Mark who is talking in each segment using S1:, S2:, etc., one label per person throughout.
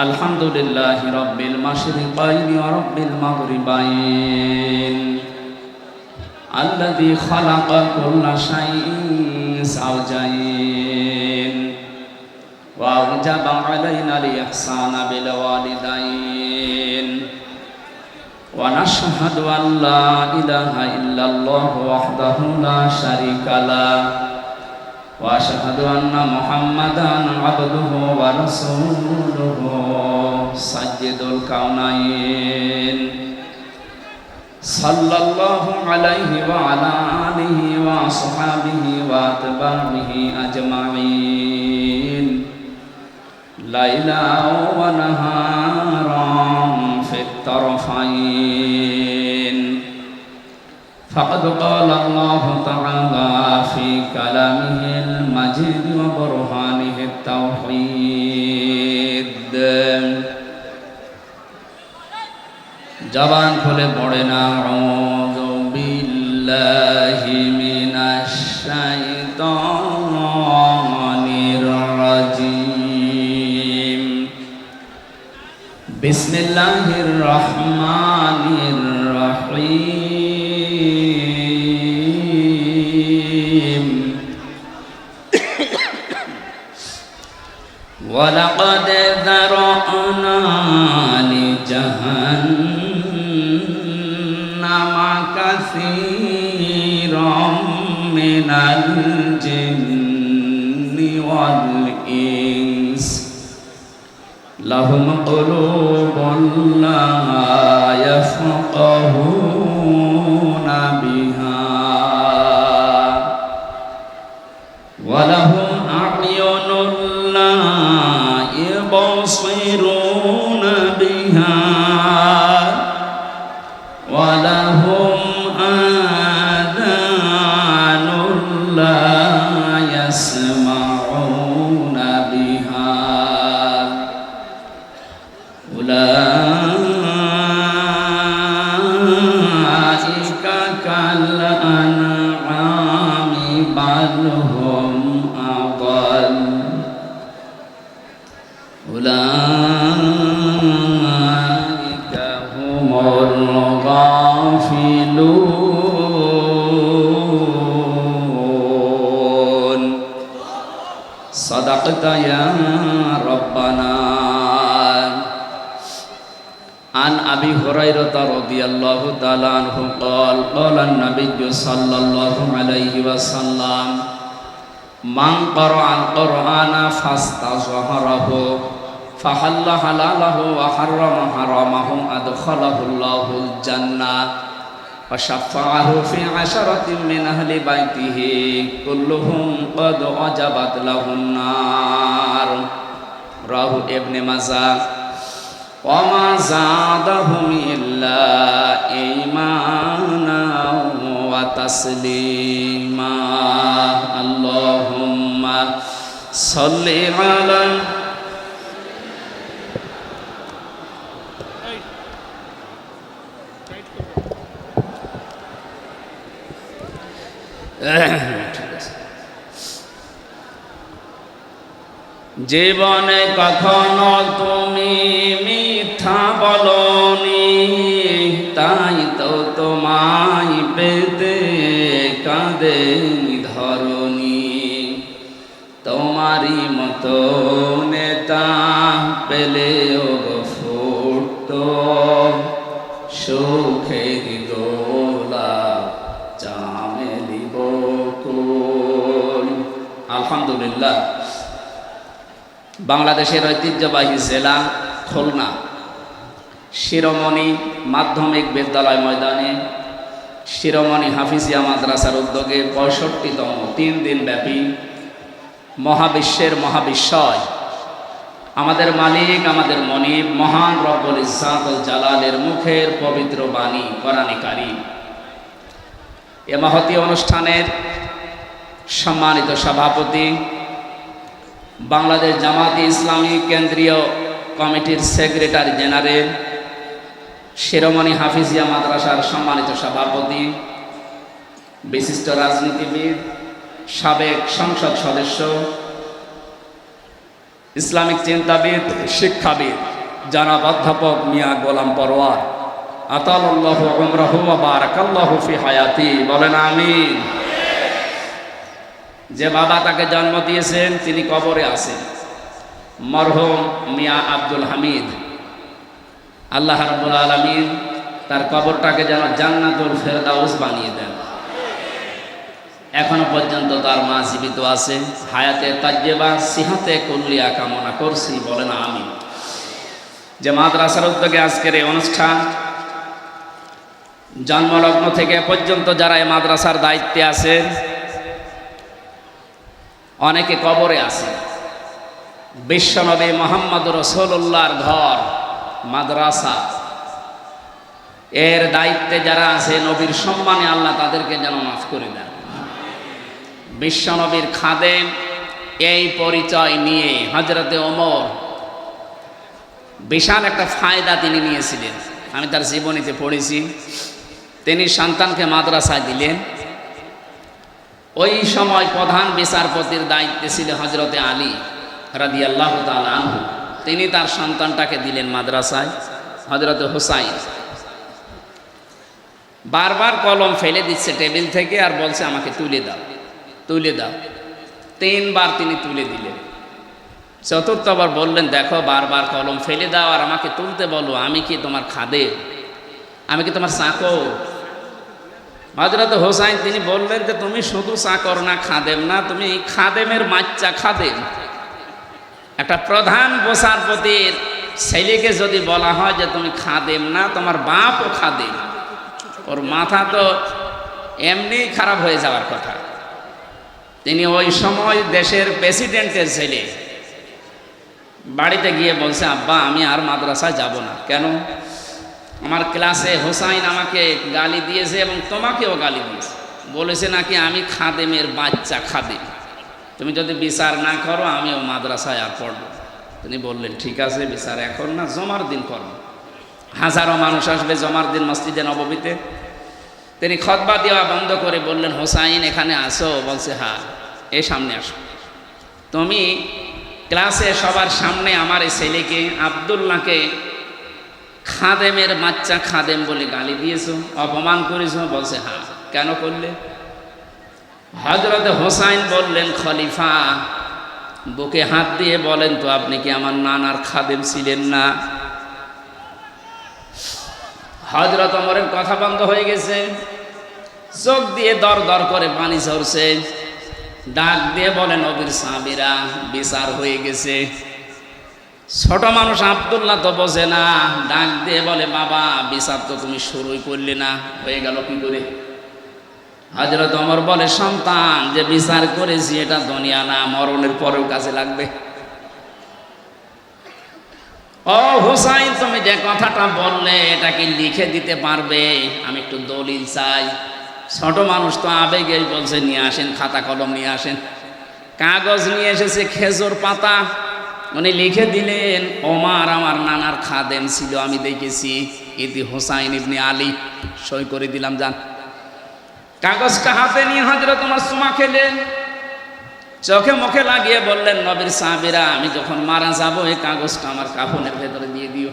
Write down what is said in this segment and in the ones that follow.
S1: আলহামদুলিল্লাহি রাব্বিল মাশরিকাইনি ওয়া রাব্বিল মাগরিবাইন আল্লাযী খালাকা কুল্লা শাইইন যাওজাইন ওয়া আওজাবা আলাইনাল ইহসানা বিল ওয়ালিদাইন ওয়া নাশহাদু আন লা ইলাহা ইল্লাল্লাহু ওয়াহদাহু লা শারীকা লাহু ওয়া আশহাদু আন্না মুহাম্মাদান আবদুহু ওয়া রাসূলুহু সাইয়্যিদুল কাওনাইন সাল্লাল্লাহু আলাইহি ওয়া আলা আলিহি ওয়া আসহাবিহি ওয়া আতবাইহি আজমাইন লাইলাও ওয়া নাহারান ফিত তারফাইন فقد قال الله تعالى في كلامه المجيد وبرهانه التوحيد জবান খুলে পড়েন আউযু বিল্লাহি মিনাশ শাইতানির রাজীম বিসমিল্লাহির রহমানির রহিম وَلَقَدْ ذَرَأْنَا لِجَهَنَّمَ كَثِيرًا مِنَ الْجِنِّ وَالْإِنسِ لَهُمْ قُلُوبٌ لَّا يَفْقَهُونَ بِهَا وَلَهُمْ أَعْيُنٌ لَّا يبصرون بها ولهم آذان لا يسمعون بها أولئك كالأنعام بل هم أضل أولئك هم الغافلون صدقت يا ربنا عن أبي هريرة رضي الله تعالى عنه قال قال النبي صلى الله عليه وسلم من قرأ القرآن فاستظهره فحل حلاله وحرم حرامه أدخله الله الجنة وشفعه في 10 من أهل بيته كلهم قد وجبت له النار رواه ابن ماجه وما زادهم إلا إيمانا وتسليما اللهم صل على জীবনে কখনো তুমি মিথ্যা বলনি তাই তো তোমায় পেতে কাঁদে ধরনি তোমারই মতো নেতা পেলেও ফুটতো সুখের দোলা চামেলি বকুল আলহামদুলিল্লাহ বাংলাদেশের ঐতিহ্যবাহী জেলা খুলনা শিরোমণি মাধ্যমিক বিদ্যালয় ময়দানে শিরোমণি হাফিজিয়া মাদ্রাসার উদ্যোগে 65তম 3 দিন ব্যাপী মহাবিশ্বের মহাবিশ্বয় আমাদের মালিক আমাদের মনিব মহান রব্বুল ইজ্জাতুল জালালের মুখের পবিত্র বাণী কোরআনে কারীম এ মহতী অনুষ্ঠানের সম্মানিত সভাপতি বাংলাদেশ জামাতে ইসলামী কেন্দ্রীয় কমিটির সেক্রেটারি জেনারেল শিরোমণি হাফিজিয়া মাদ্রাসার সম্মানিত সভাপতি বিশিষ্ট রাজনীতিবিদ সাবেক সংসদ সদস্য ইসলামিক চিন্তাবিদ, শিক্ষাবিদ জনাব অধ্যাপক মিয়া গোলাম পরওয়ার আতালাল্লাহু উমরাহু ওয়া বারাকাল্লাহু ফি হায়াতি, বলেন আমিন। যে বাবা তাকে জন্ম দিয়েছেন তিনি কবরে আছেন, মরহুম মিয়া আব্দুল হামিদ। আল্লাহ রাব্বুল আলামিন তার কবরটাকে যেন জান্নাতুল ফেরদাউস বানিয়ে দেন। এখনো পর্যন্ত তার মা জীবিত আছে, হায়াতে তাজ্জেবা সিহাতে কুল্লিয়া কামনা করছি, বলেন আমিন। যে মাদ্রাসার উদ্যোগে আজকের এই অনুষ্ঠান, জন্মলগ্ন থেকে পর্যন্ত যারা এই মাদ্রাসার দায়িত্বে আছেন, অনেকে কবরে আছে। বিশ্বনবী মুহাম্মদ রাসূলুল্লাহর ঘর মাদ্রাসা, এর দায়িত্বে যারা আছে, নবীর সম্মানে আল্লাহ তাদেরকে যেন মাফ করে দেন। বিশ্বনবীর খাদেম এই পরিচয় নিয়ে হযরতে ওমর বিশাল একটা ফায়দা তিনি নিয়েছিলেন। আমি তার জীবনীতে পড়েছি। তিনি সন্তানকে মাদ্রাসায় দিলেন। ওই সময় প্রধান বিচারপতির দায়িত্বে ছিল হযরতে আলী রাদিয়াল্লাহু তাআলা আনহু। তিনি তার সন্তানটাকে দিলেন মাদ্রাসায়, হযরতে হুসাইন। বারবার কলম ফেলে দিচ্ছে টেবিল থেকে আর বলছে আমাকে তুলে দাও, তুলে দাও। 3 বার তিনি তুলে দিলেন। চতুর্থবার বললেন, দেখো বারবার কলম ফেলে দাও আর আমাকে তুলতে বলো, আমি কি তোমার খাদেম? আমি কি তোমার চাকর? হযরত হোসাইন তিনি বললেন যে তুমি শুধু চাকর না, খাদেম না, তুমি খাদেমের বাচ্চা খাদেম। একটা প্রধান বিচারপতির ছেলেকে যদি বলা হয় যে তুমি খাদেম না, তোমার বাপও খাদেম, ওর মাথা তো এমনি খারাপ হয়ে যাওয়ার কথা। তিনি ওই সময় দেশের প্রেসিডেন্টের ছেলে, বাড়িতে গিয়ে বলছে, আব্বা আমি আর মাদ্রাসায় যাব না। কেন? আমার ক্লাসে হোসাইন আমাকে গালি দিয়েছে এবং তোমাকেও গালি দিয়েছে, বলেছে নাকি আমি খাদেমের বাচ্চা খাদেম, তুমি যদি বিচার না করো আমিও মাদ্রাসায় আর পড়ব। তিনি বললেন ঠিক আছে, বিচার এখন না, জমার দিন করব। হাজারো মানুষ আসবে জমার দিন মসজিদে নববীতে। তিনি খুতবা দেওয়া বন্ধ করে বললেন, হোসাইন এখানে আসো? বলছে হ্যাঁ, এই সামনে আসো। তুমি ক্লাসে সবার সামনে আমার এই ছেলেকে আব্দুল্লাহকে খাদেমের বাচ্চা খাদেম বলে গালি দিয়েছো, অপমান করেছো? বলছে হ্যাঁ। কেন করলে? হযরত হোসাইন বললেন, খলিফা বুকে হাত দিয়ে বলেন তো, আপনি কি আমার নানার খাদেম ছিলেন না? হযরত ওমরের কথা বন্ধ হয়ে গেছে, চোখ দিয়ে দর দর করে পানি ঝরছে। ডাক দিয়ে বলেন, নবীর সাহাবীরা বিচার হয়ে গেছে। ছোট মানুষ আব্দুল্লাহ তো বোঝে না, ডাক দিয়ে বলে, বাবা বিচার তো তুমি শুরুই করলে না, হয়ে গেল কি করে? হযরত ওমর বলে, সন্তান যে বিচার করেছি এটা দুনিয়া না, মরণের পরেও কাজে লাগবে। ও হুসাইন, তুমি যে কথাটা বললে এটা কি লিখে দিতে পারবে? আমি একটু দলিল চাই। ছোট মানুষ তো আবেগেই বলছে, নিয়ে আসেন খাতা কলম নিয়ে আসেন। কাগজ নিয়ে এসেছে, খেজুর পাতা। উনি লিখে দিলেন, ওমর আমার নানার খাদেম ছিল, আমি দেখেছি, ইতি হুসাইন ইবনে আলী। সই করে দিলাম, যান। কাগজটা হাতে নিয়ে হযরত ওমর চুমা খেলেন, চোখে মুখে লাগিয়ে বললেন, নবীর সাহাবীরা আমি যখন মারা যাব এই কাগজটা আমার কাফনের ভেতরে দিয়ে দিও।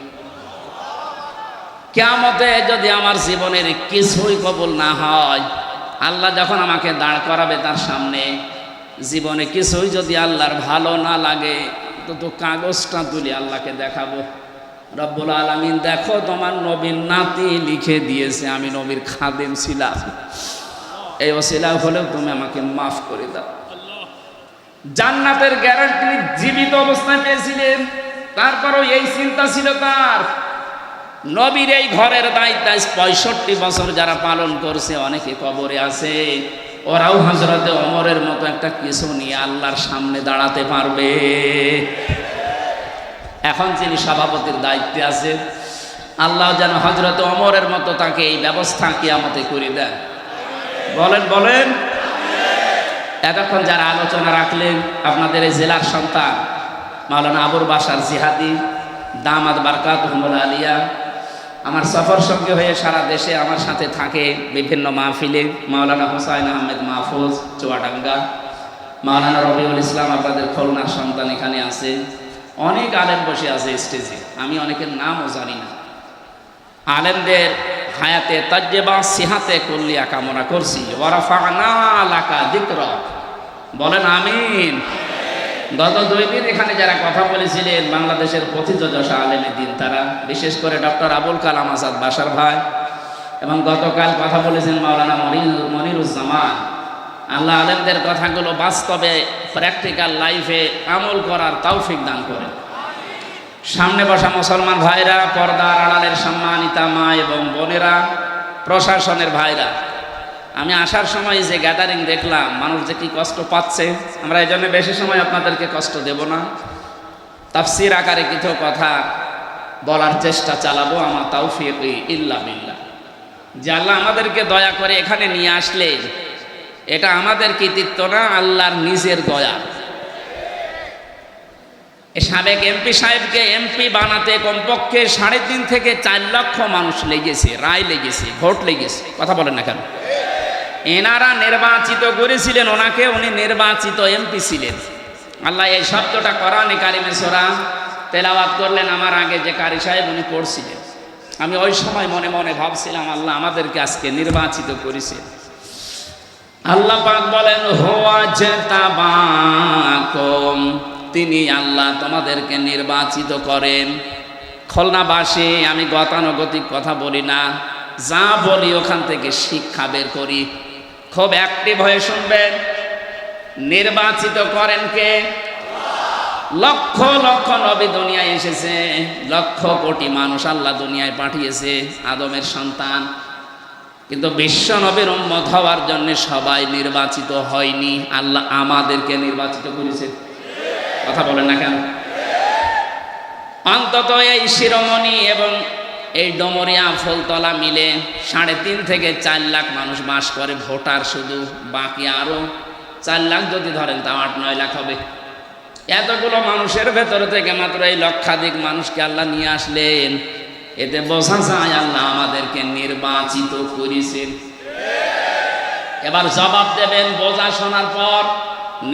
S1: কিয়ামতে যদি আমার জীবনের কিছুই কবুল না হয়, আল্লাহ যখন আমাকে দাঁড় করাবে তার সামনে, জীবনে কিছুই যদি আল্লাহর ভালো না লাগে, তো কাগজটা তুলে আল্লাহকে দেখাবো, রব্বুল আলামিন দেখো তোমার নবীর নাতি লিখে দিয়েছে আমি নবীর খাদেম ছিলাম, এই ওসিলা হলেও তুমি আমাকে মাফ করে দাও। জান্নাতের গ্যারান্টি জীবিত অবস্থায় পেয়েছিলেন, তারপরও এই চিন্তা ছিল তার। নবীর এই ঘরের দায়িত্ব 65 বছর যারা পালন করছে, অনেকে কবরে আছে, ওরাও হযরতে ওমরের মতো একটা কিছু নিয়ে আল্লাহর সামনে দাঁড়াতে পারবে। এখন যিনি সভাপতির দায়িত্বে আছে, আল্লাহ যেন হযরতে ওমরের মতো তাকে এই ব্যবস্থা কিয়ামতে করে দেন। বলেন বলেন। এতক্ষণ যারা আলোচনা রাখলেন, আপনাদের এই জেলার সন্তান মাওলানা আবুল বাশার জিহাদি দামাত বারকাতুহুল আলিয়া, আমার সফর সঙ্গী হয়ে সারা দেশে আমার সাথে থাকে বিভিন্ন মাহফিলে। মাওলানা হুসাইন আহমেদ মাহফুজ চুয়াডাঙ্গা, মাওলানা রবিউল ইসলাম আপনাদের খুলনার সন্তান এখানে আছে, অনেক আলেম বসে আছে স্টেজে, আমি অনেকের নামও জানি না। আলেমদের হায়াতে তাজ্জেবা সিহাতে কল্লিয়া কামনা করছি। ওয়ারাফা'না লাকা যিকরাক, বলেন আমিন। গত 2 দিন এখানে যারা কথা বলেছিলেন বাংলাদেশের প্রথিতযশা আলেমে দিন, তারা বিশেষ করে ডক্টর আবুল কালাম আজাদ বাশার ভাই, এবং গতকাল কথা বলেছেন মাওলানা মনিরুজ্জামান। আল্লাহ আলেমদের কথাগুলো বাস্তবে প্র্যাকটিক্যাল লাইফে আমল করার তৌফিক দান করে। সামনে বসা মুসলমান ভাইরা, পর্দার আড়ালের সম্মানিতা মা এবং বোনেরা, প্রশাসনের ভাইরা, আমি আসার সময় যে গ্যাদারিং দেখলাম, মানুষ যে কি কষ্ট পাচ্ছে, আমরা এই জন্য বেশি সময় আপনাদেরকে কষ্ট দেব না। তাফসীর আকারে কিছু কথা বলার চেষ্টা চালাবো, আমার তাওফিক ইল্লা বিল্লাহ। যে আল্লাহ আমাদেরকে দয়া করে এখানে নিয়ে আসলেন, এটা আমাদের কৃতিত্ব না, আল্লাহর নিজের দয়া। সাবেক এমপি সাহেবকে এমপি বানাতে কমপক্ষে 3.5 থেকে 4 লক্ষ মানুষ লেগেছে, রায় লেগেছে, ভোট লেগেছে। কথা বলেন না কেন? এনারা নির্বাচিত করেছিলেন ওনাকে, উনি নির্বাচিত এমপি ছিলেন। আল্লাহ এই শব্দটা কোরআনে কারিমে সূরা তেলাওয়াত করলেন, আমার আগে যে কারি সাহেব উনি পড়ছিলেন। আমি ওই সময় মনে মনে ভাবছিলাম, আল্লাহ আমাদেরকে আজকে নির্বাচিত করেছে। আল্লাহ পাক বলেন, হুয়া জাতাবাকুম, তিনি আল্লাহ তোমাদেরকে নির্বাচিত করেন। খুলনাবাসী, আমি গতানুগতিক কথা বলি না, যা বলি ওখান থেকে শিক্ষা বের করি। খুব অ্যাক্টিভ হয়ে শুনবেন। নির্বাচিত করেন কে? লক্ষ লক্ষ নবী দুনিয়ায় এসেছে, লক্ষ কোটি মানুষ আল্লাহ দুনিয়ায় পাঠিয়েছে, আদমের সন্তান। কিন্তু বিশ্ব নবীর উম্মত হওয়ার জন্য সবাই নির্বাচিত হয়নি, আল্লাহ আমাদেরকে নির্বাচিত করেছে। কথা বলেন না কেন? অন্তত এই শিরোমণি এবং এই ডমরিয়া ফুলতলা মিলে 3.5 থেকে 4 লাখ মানুষ বাস করে, ভোটার শুধু। বাকি আরো 4 লাখ যদি ধরেন, তাও 8-9 লাখ হবে। এতগুলো মানুষের ভেতর থেকে মাত্র এই লক্ষাধিক মানুষকে আল্লাহ নিয়ে আসলেন। এতে বোঝা যায় আল্লাহ আমাদেরকে নির্বাচিত করেছেন। এবার জবাব দেবেন বোঝা শোনার পর।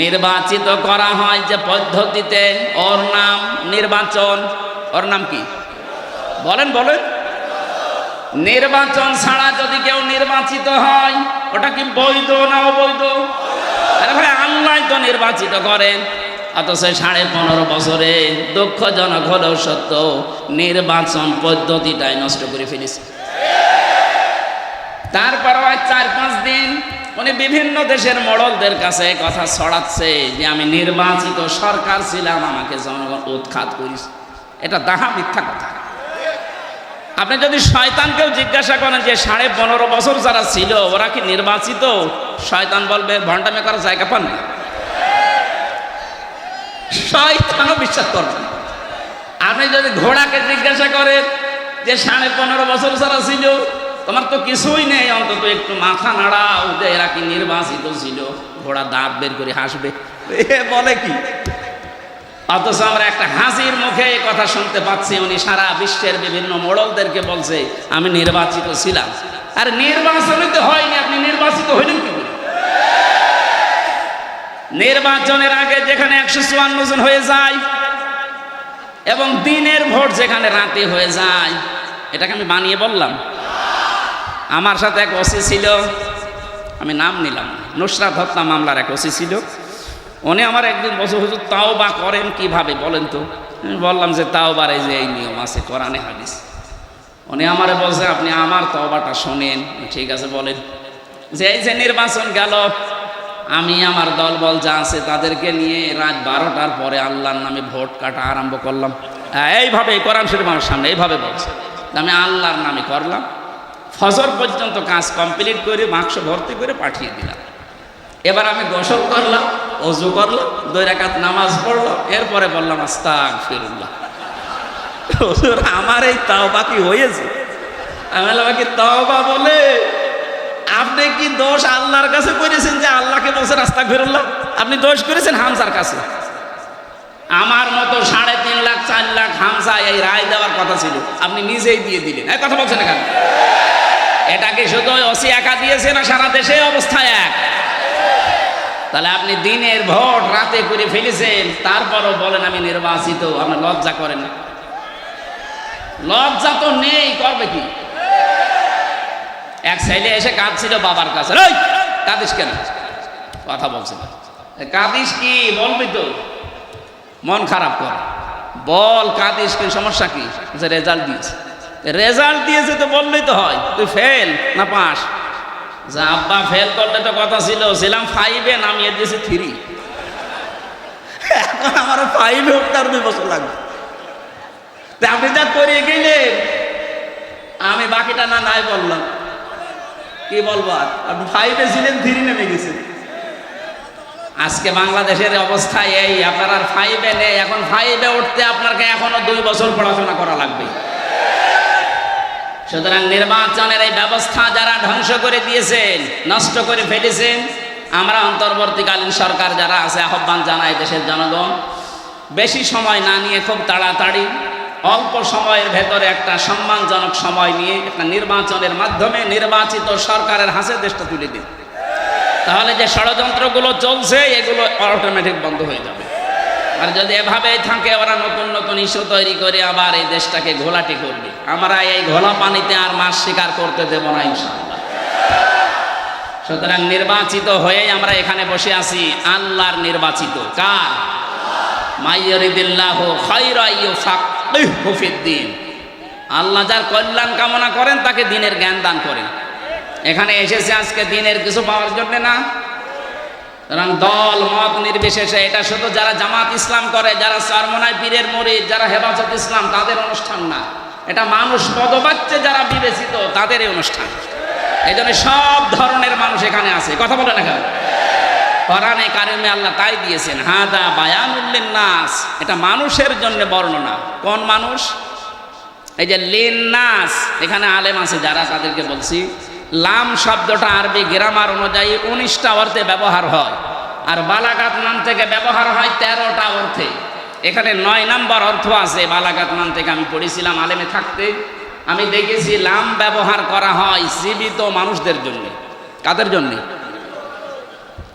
S1: নির্বাচিত করা হয় যে পদ্ধতিতে, ওর নাম নির্বাচন। ওর নাম কি? বলেন বলেন। নির্বাচন ছাড়া যদি কেউ নির্বাচিত হয়, ওটা কি বৈধ না অবৈধ? আরে ভাই, আল্লাহ তো নির্বাচিত করেন। অথচ 15.5 বছরে দুঃখজনক হলেও সত্য, নির্বাচন পদ্ধতিটাই নষ্ট করে ফেলেছে। তারপরও 4-5 দিন উনি বিভিন্ন দেশের মোড়লদের কাছে কথা ছড়াচ্ছে যে আমি নির্বাচিত সরকার ছিলাম, আমাকে জনগণ উৎখাত করিস। এটা দাহা মিথ্যা কথা। আপনি যদি শয়তানকেও জিজ্ঞাসা করেন যে 15.5 বছর যারা ছিল ওরা কি নির্বাচিত, শয়তান বলবে ভণ্ডামি করার জায়গা পান না। শয়তানও বিশ্বাস করবে না। আপনি যদি ঘোড়াকে জিজ্ঞাসা করেন যে 15.5 বছর যারা ছিল তোমার তো কিছুই নেই, অন্তত একটু মাথা নাড়াও যে এরা কি নির্বাচিত ছিল, ঘোড়া দাঁত বের করে হাসবে। বলে কি? অথচ আমরা একটা হাসির মুখে এই কথা শুনতে পাচ্ছি, উনি সারা বিশ্বের বিভিন্ন মোড়লদেরকে বলছে আমি নির্বাচিত ছিলাম। আর নির্বাচনে তো হয়নি, আপনি নির্বাচিত হইলেন কি করে? নির্বাচনের আগে যেখানে 154 জন হয়ে যায় এবং দিনের ভোট যেখানে রাতে হয়ে যায়, এটাকে আমি বানিয়ে বললাম। আমার সাথে এক ওসি ছিল, আমি নাম নিলাম, নুসরাত হত্যা মামলার এক ওসি ছিল। উনি আমার একদিন বসে, হুজুর তাওবা করেন কিভাবে বলেন তো? আমি বললাম যে তাওবার এই যে এই নিয়ম আছে কোরআনে হাদিস। উনি আমারে বলছে আপনি আমার তওবাটা শোনেন। ঠিক আছে বলেন। যে এই যে নির্বাচন গেল, আমি আমার দলবল যা আছে তাদেরকে নিয়ে রাত 12টার পরে আল্লাহর নামে ভোট কাটা আরম্ভ করলাম। এইভাবে কোরআন শরীফ আমার সামনে এইভাবে বলছে, আমি আল্লাহর নামে করলাম। ফজর পর্যন্ত কাজ কমপ্লিট করে বাক্স ভর্তি করে পাঠিয়ে দিলাম। এবার আমি গোসল করলাম, ওযু করলাম, 2 রাকাত নামাজ পড়লাম, এরপরে বললাম আস্তাগফিরুল্লাহ। হুজুর আমার এই তাওবা কি হয়েছে? আমি বললাম কি তাওবা বলে? আপনি কি দোষ আল্লাহর কাছে করেছেন যে আল্লাহকে বলছেন আস্তাগফিরুল্লাহ? আপনি দোষ করেছেন হামজার কাছে। আমার মতো 3.5 লাখ 4 লাখ হামজা এই রায় দেওয়ার কথা ছিল, আপনি নিজেই দিয়ে দিলেন। এই কথা বলছেন কেন? এটা কি শুধু ওসি একা দিয়েছে না সারা দেশে অবস্থা এক? তাহলে আপনি দিনের ভোট রাতে করে ফেলেছেন, তারপরও বলেন আমি নির্বাচিত। আপনার লজ্জা করেন না? লজ্জা তো নেই, করবে কি? এক ছেলে এসে কাঁদছিল বাবার কাছে, এই কাঁদিস কেন? কথা বলছে না। কাঁদিস কি? বলবি তো, মন খারাপ কর, বল কাঁদিস কি, সমস্যা কি? রেজাল্ট দিয়েছে। রেজাল্ট দিয়েছে তো বললেই তো হয়, তুই ফেল না পাস? যা আব্বা ফেল করলে তো কথা ছিল, ছিলাম 5-এ, নামিয়ে দিয়েছে 3। এখন আমার 5-এ উঠতে আর 2 বছর লাগবে। আপনি যা করিয়ে গেলেন, আমি বাকিটা না নাই বললাম, কি বলবো আর? আপনি 5-এ ছিলেন, 3 নেমে গেছেন। আজকে বাংলাদেশের অবস্থা এই, আপনার আর 5-এ নেই। এখন 5-এ উঠতে আপনাকে এখনো 2 বছর পড়াশোনা করা লাগবে। সুতরাং নির্বাচনের এই ব্যবস্থা যারা ধ্বংস করে দিয়েছেন, নষ্ট করে ফেলেছেন, আমরা অন্তর্বর্তীকালীন সরকার যারা আছে আহ্বান জানাই দেশের জনগণ, বেশি সময় না নিয়ে খুব তাড়াতাড়ি অল্প সময়ের ভেতরে একটা সম্মানজনক সময় নিয়ে একটা নির্বাচনের মাধ্যমে নির্বাচিত সরকারের হাতে দেশটা তুলে দিন। তাহলে যে ষড়যন্ত্রগুলো চলছে এগুলো অটোমেটিক বন্ধ হয়ে যাবে। আর যদি এভাবে থাকে, ওরা নতুন নতুন ইস্যু তৈরি করে আবার এই দেশটাকে ঘোলাটে করবে। আমরা এই ঘোলা পানিতে আর মাছ শিকার করতে দেব না ইনশাআল্লাহ। সুতরাং নির্বাচিত হয়ে আমরা এখানে বসে আছি, আল্লাহর নির্বাচিত। কার? মাইয়ুরিদিল্লাহু খায়রা ইউফাক্কিহু ফিদ্দীন। আল্লাহ যার কল্যাণ কামনা করেন তাকে দ্বীনের জ্ঞান দান করেন। এখানে এসেছে আজকে দ্বীনের কিছু পাওয়ার জন্য না। সুতরাং দল মত নির্বিশেষে, এটা শুধু যারা জামাত ইসলাম করে, যারা চরমনাই পীরের মুরিদ, যারা হেফাজত ইসলাম, তাদের অনুষ্ঠান না। এটা মানুষ পদবাচ্যে যারা বিবেচিত তাদের এই অনুষ্ঠান। এই জন্য সব ধরনের মানুষ এখানে আছে। কথা বলে না কেন? কোরআনে কারিমে আল্লাহ তাই দিয়েছেন, হাদা বায়ানুল লিন্নাস। এটা মানুষের জন্য বর্ণনা। কোন মানুষ? এই যে লিন্নাস, এখানে আলেম আছে যারা, তাদেরকে বলছি, লাম শব্দটা আরবি গ্রামার অনুযায়ী 19টা অর্থে ব্যবহার হয়, আর বালাগাত নাম থেকে ব্যবহার হয় 13টা অর্থে। এখানে 9 নম্বর অর্থ আছে বালাগাত নাম থেকে। আমি পড়েছিলাম আলেমে থাকতে, আমি দেখেছি লাম ব্যবহার করা হয় জীবিত মানুষদের জন্য। কাদের জন্য?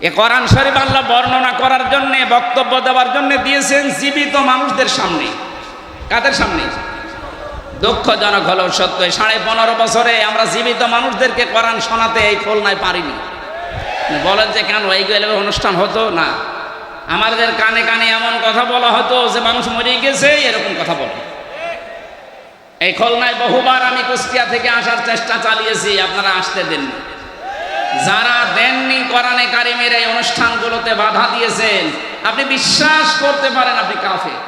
S1: এ কোরআন শরীফ আল্লাহ বর্ণনা করার জন্য, বক্তব্য দেওয়ার জন্য দিয়েছেন জীবিত মানুষদের সামনে। কাদের সামনে? দুঃখজনক হলেও সত্য, 15.5 বছরে আমরা জীবিত মানুষদেরকে কোরআন শোনাতে এই খুলনায় পারিনি। বলেন যে কেন এইগুলো অনুষ্ঠান হতো না? আমাদের কানে কানে এমন কথা বলা হতো যে মানুষ মরে গেছে, এরকম কথা বলে। এই খুলনায় বহুবার আমি কুষ্টিয়া থেকে আসার চেষ্টা চালিয়েছি, আপনারা আসতে দেননি। যারা দেননি, কোরআনে কারিমের এই অনুষ্ঠানগুলোতে বাধা দিয়েছেন, আপনি বিশ্বাস করতে পারেন আপনি কাফের।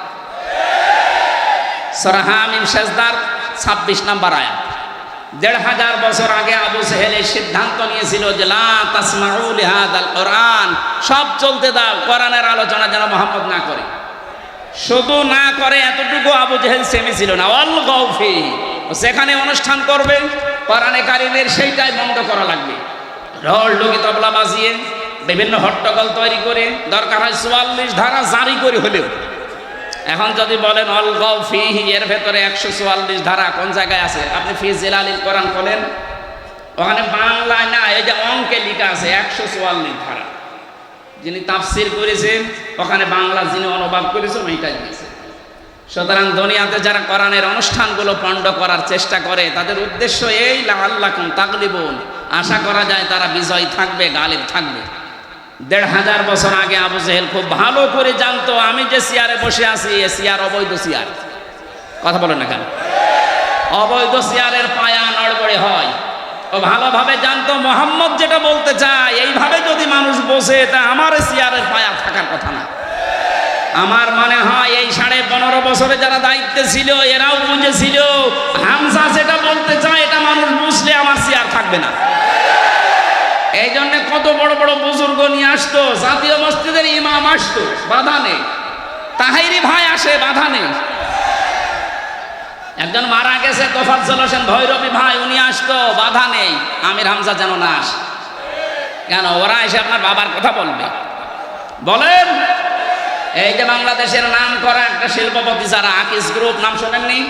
S1: সূরা হামিম সেজদার 26 নম্বর আয়াত। 1500 বছর আগে আবু জেহেল এই সিদ্ধান্ত নিয়েছিল যে লা তাসমাউ লিহাদাল কোরআন, সব চলতে দাও, কোরআনের আলোচনা যেন মুহাম্মদ না করে। শুধু না করে এতটুকু আবু জেহেল সেমেছিল না, অল গৌফি, সেখানে অনুষ্ঠান করবে কোরআনে কারিমের সেইটাই বন্ধ করা লাগবে। ঢোল ঢুকি তবলা বাজিয়ে বিভিন্ন হট্টগোল তৈরি করে, দরকার হয় 44 ধারা জারি করে হলেও। এখন যদি বলেন অল গৌফি, এর ভেতরে 144 ধারা কোন জায়গায় আছে? আপনি ফি জিলালিল কোরআন বলেন, ওখানে বাংলায় না, এই যে অঙ্কে লেখা আছে 144 ধারা। যিনি তাফসির করেছেন, ওখানে বাংলা যিনি অনুবাদ করেছেন ওইটাই দিয়েছে। সুতরাং দুনিয়াতে যারা কোরআনের অনুষ্ঠানগুলো পণ্ড করার চেষ্টা করে, তাদের উদ্দেশ্য এই লাআল্লাকুম তাগলিবুন, আশা করা যায় তারা বিজয় থাকবে, গালিব থাকবে। 1500 বছর আগে আবু জেহেল খুব ভালো করে জানতো আমি যে চেয়ারে বসে আছি এ চেয়ার অবৈধ চেয়ার। কথা বলেন না কেন? অবৈধ চেয়ারের পায়া নড়বড়ে হয়। ও ভালোভাবে জানতো মুহাম্মদ যেটা বলতে চায় এইভাবে যদি মানুষ বসে, তা আমার চেয়ারের পায়া থাকার কথা না। আমার মনে হয় এই 15.5 বছরে যারা দায়িত্বে ছিল এরাও বুঝেছিল হামজা যেটা বলতে চায় এটা মানুষ বুঝলে আমার চেয়ার থাকবে না। এই জন্য কত বড় বড় বুজুর্গ নিয়ে আসতো, জাতীয় মসজিদের ইমাম আসতো, বাধা নেই। তাহিরি ভাই আসে, বাধা নেই। একজন মারা গেছে তোফাজ্জল হোসেন ভৈরবী ভাই, উনি আসতো, বাধা নেই। আমির হামজা যেন না আসে। কেন? ওরা এসে আপনার বাবার কথা বলবে। বলেন, এই যে বাংলাদেশের নাম করা একটা শিল্পপতি যারা আকিস গ্রুপ, নাম শোনেননি?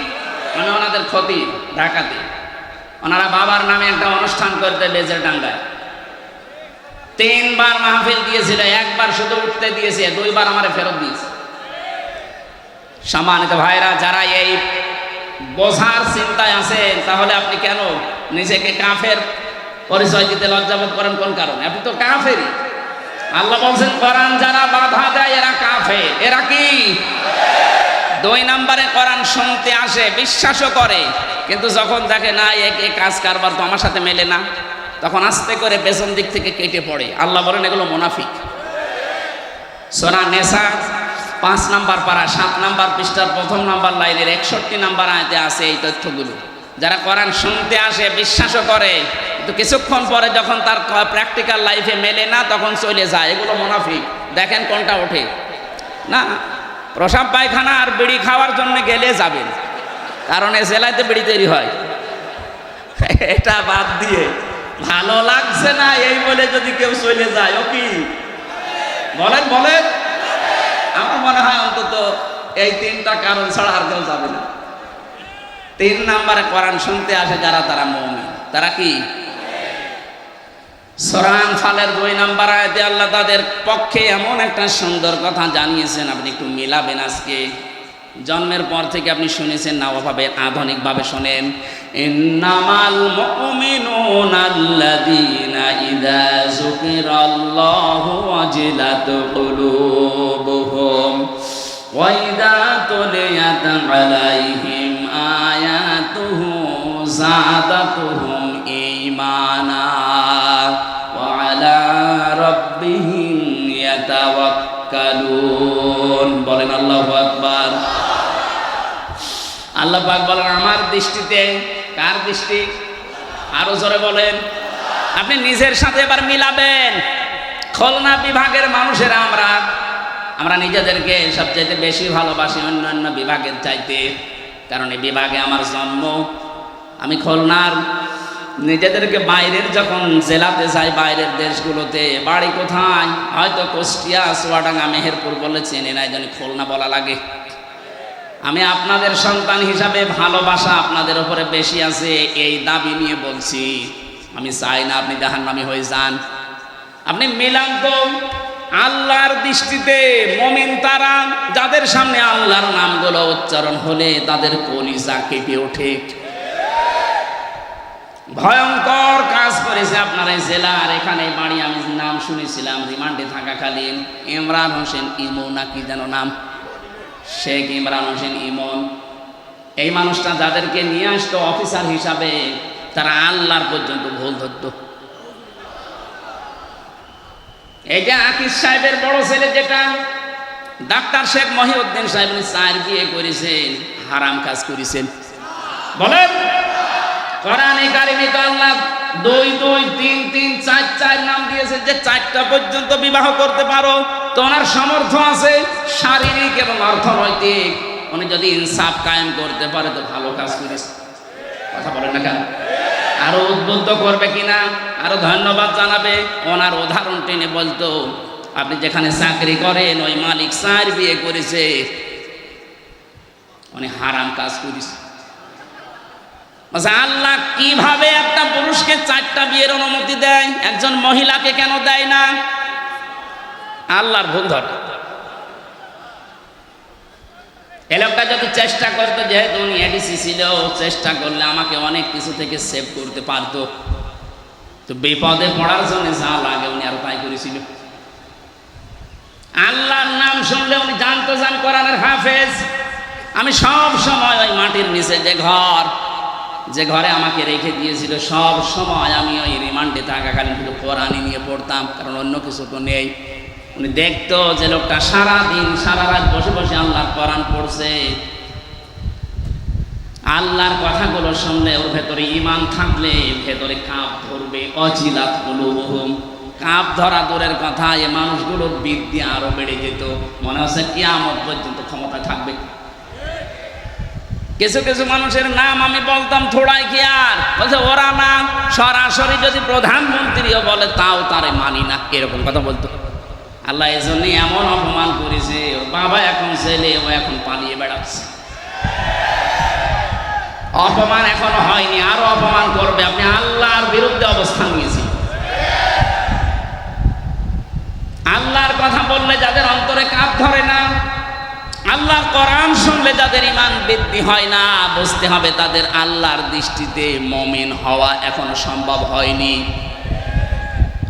S1: মানে ওনাদের ক্ষতি ঢাকাতে, ওনারা বাবার নামে একটা অনুষ্ঠান করতে বেজের ডাঙ্গায়। 3 বার মাহফিল দিয়েছিল, 1 বার শুধু উঠতে দিয়েছে, 2 বার আমারে ফেরত দিয়েছে। সম্মানিত ভাইরা, যারা এই বোঝার চিন্তায় আছেন, তাহলে আপনি কেন নিজেকে কাফের পরিচয় দিতে লজ্জাবোধ করেন? কোন কারণে? আপনি তো কাফেরই। আল্লাহ বলছেন কোরআন যারা বাধা দেয় এরা কাফের। এরা কি? 2 নম্বরে কোরআন শুনতে আসে, বিশ্বাসও করে, কিন্তু যখন দেখে না এ কাজ কারবার তো আমার সাথে মেলে না, তখন আস্তে করে পেছন দিক থেকে কেটে পড়ে। আল্লাহ বলেন এগুলো মুনাফিক। সূরা নিসা 5 নম্বর পারা 7 নম্বর পৃষ্ঠার 1ম নম্বর লাইনের 61 নম্বর আয়াতে আছে এই তথ্যগুলো। যারা কোরআন শুনতে আসে, বিশ্বাসও করে, কিন্তু কিছুক্ষণ পরে যখন তার প্র্যাকটিক্যাল লাইফে মেলে না, তখন চলে যায়, এগুলো মুনাফিক। দেখেন কোনটা ওঠে না। প্রসাব পায়খানা আর বিড়ি খাওয়ার জন্য গেলে যাবেন, কারণ এ জেলাতে বিড়ি তৈরি হয়। এটা বাদ দিয়ে ভালো লাগছে না এই বলে যদি কেউ চলে যায়, ও কি বলেন? বলেন। আমার মনে হয় অন্তত এই 3টা কারণ ছাড়া আর কেউ যাবে না। 3 নম্বরে কোরআন শুনতে আসে যারা, তারা মুমিন। তারা কি? সূরা আনফালের 2 নম্বর আয়াতে আল্লাহ তাদের পক্ষে এমন একটা সুন্দর কথা জানিয়েছেন, আপনি একটু মিলাবেন। আজকে জন্মের পর থেকে আপনি শুনেছেন না, ওভাবে আধুনিকভাবে শোনেন। ইন্নামাল মুমিনুনা আল্লাযীনা ইযা যুকিরাল্লাহু ওয়াজিলাত কুলুবুহুম ওয়া ইযা তুলিয়াত আলাইহিম আয়াতুহু যাদাতুহুম ঈমানা ওয়া আলা রাব্বিহিম ইয়াতাওয়াক্কালুন। বলেন আল্লাহু আকবার। আল্লাহ পাক বলেন আমার দৃষ্টিতে। কার দৃষ্টি? আরো জোরে বলেন। আপনি নিজের সাথে এবার মিলাবেন। খুলনা বিভাগের মানুষেরা আমরা নিজেদেরকে সবচাইতে বেশি ভালোবাসি অন্যান্য বিভাগের চাইতে, কারণ এই বিভাগে আমার জন্ম। আমি খুলনার, নিজেদেরকে বাইরের যখন জেলাতে যাই, বাইরের দেশগুলোতে, বাড়ি কোথায়? হয়তো কুষ্টিয়া, চুয়াডাঙ্গা, মেহেরপুর বলে চেনে না, এই জন্য খুলনা বলা লাগে। আমি আপনাদের সন্তান হিসাবে ভালোবাসা আপনাদের উপরে বেশি আছে, এই দাবি নিয়ে বলছি। আমি চাই না আপনি জাহান্নামী হয়ে যান। আপনি মিলান তো। আল্লাহর দৃষ্টিতে মুমিন তারা যাদের সামনে আল্লাহর নামগুলো উচ্চারণ হলে তাদের কলিজা কেঁপে ওঠে। ভয়ঙ্কর কাজ করেছে আপনার এই জেলার। এখানে বাড়ি, আমি নাম শুনেছিলাম রিমান্ডে থাকাকালীন, ইমরান হোসেন ইমন নাকি যেন নাম, শেখ ইমরান হোসেন ইমন। এই মানুষটা যাদেরকে নিয়ে আসতো অফিসার হিসাবে, তারা আল্লাহর পর্যন্ত ভুল ধরত। এই যে আকিস সাহেবের বড় ছেলে যেটা ডাক্তার শেখ মহিউদ্দিন সাহেব, 4 বিয়ে করেছেন, হারাম কাজ করেছেন। বলেন। কোরআনে কারিমে তো আল্লাহ 2 2 3 3 4 4 নাম দিয়েছে, যে 4টা পর্যন্ত বিবাহ করতে পারো। তো ওনার সামর্থ্য আছে শারীরিক এবং অর্থনৈতিক। উনি যদি ইনসাফ কায়েম করতে পারে তো ভালো কাজ করেছে। কথা বলেন না কেন? আরো উদ্বুদ্ধ করবে কিনা, আরো ধন্যবাদ জানাবে। ওনার উদাহরণ টেনে বলতো, আপনি যেখানে চাকরি করেন ওই মালিক 4 বিয়ে করেছে, উনি হারাম কাজ করেছে। আল্লাহ কিভাবে একটা পুরুষকে 4টা বিয়ের অনুমতি দেয়, একজন মহিলাকে কেন দেয় না? আল্লাহর ভুল ধরে। এই লোকটা যদি চেষ্টা করতো, যেহেতু উনি এডিসি ছিল, চেষ্টা করলে আমাকে অনেক কিছু থেকে সেভ করতে পারতো। তো বিপদে পড়ার জন্য যা লাগে উনি আরো তাই করেছিল। আল্লাহর নাম শুনলে উনি জানতো যে আমি কোরআনের হাফেজ। আমি সব সময় ওই মাটির নিচে যে ঘরে আমাকে রেখে দিয়েছিল, সব সময় আমি ওই রিমান্ডে থাকাকালীন শুধু কোরআনই নিয়ে পড়তাম, কারণ অন্য কিছু তো নেই। উনি দেখতো যে লোকটা সারাদিন সারা রাত বসে বসে আল্লাহর কোরআন পড়ছে। আল্লাহর কথাগুলো শুনলে ওর ভেতরে ঈমান থাকলে ভেতরে কাঁপ ধরবে। অজিলাত কুলুবুহুম, কাঁপ ধরা দূরের কথা, এই মানুষগুলোর বৃদ্ধি আরো বেড়ে যেত। মনে হচ্ছে কিয়ামত পর্যন্ত ক্ষমতা থাকবে। কিছু কিছু মানুষের নাম আমি বলতাম থোড়াই কি আর, বলছে ওরা না, সরাসরি যদি প্রধানমন্ত্রীও বলে তাও তারে মানি না, এরকম কথা বলতো। আল্লাহ এই জন্যই এমন অপমান করেছে, ওর বাবা এখন ছেলে, ও এখন পালিয়ে বেড়াচ্ছে। অপমান এখনো হয়নি, আরো অপমান করবে। আপনি আল্লাহর বিরুদ্ধে অবস্থান নিয়েছেন। আল্লাহর কথা বললে যাদের অন্তরে কাঁপ ধরে না, আল্লাহর কোরআন শুনলে যাদের ঈমান বৃদ্ধি হয় না, বুঝতে হবে তাদের আল্লাহর দৃষ্টিতে মুমিন হওয়া এখনো সম্ভব হয়নি।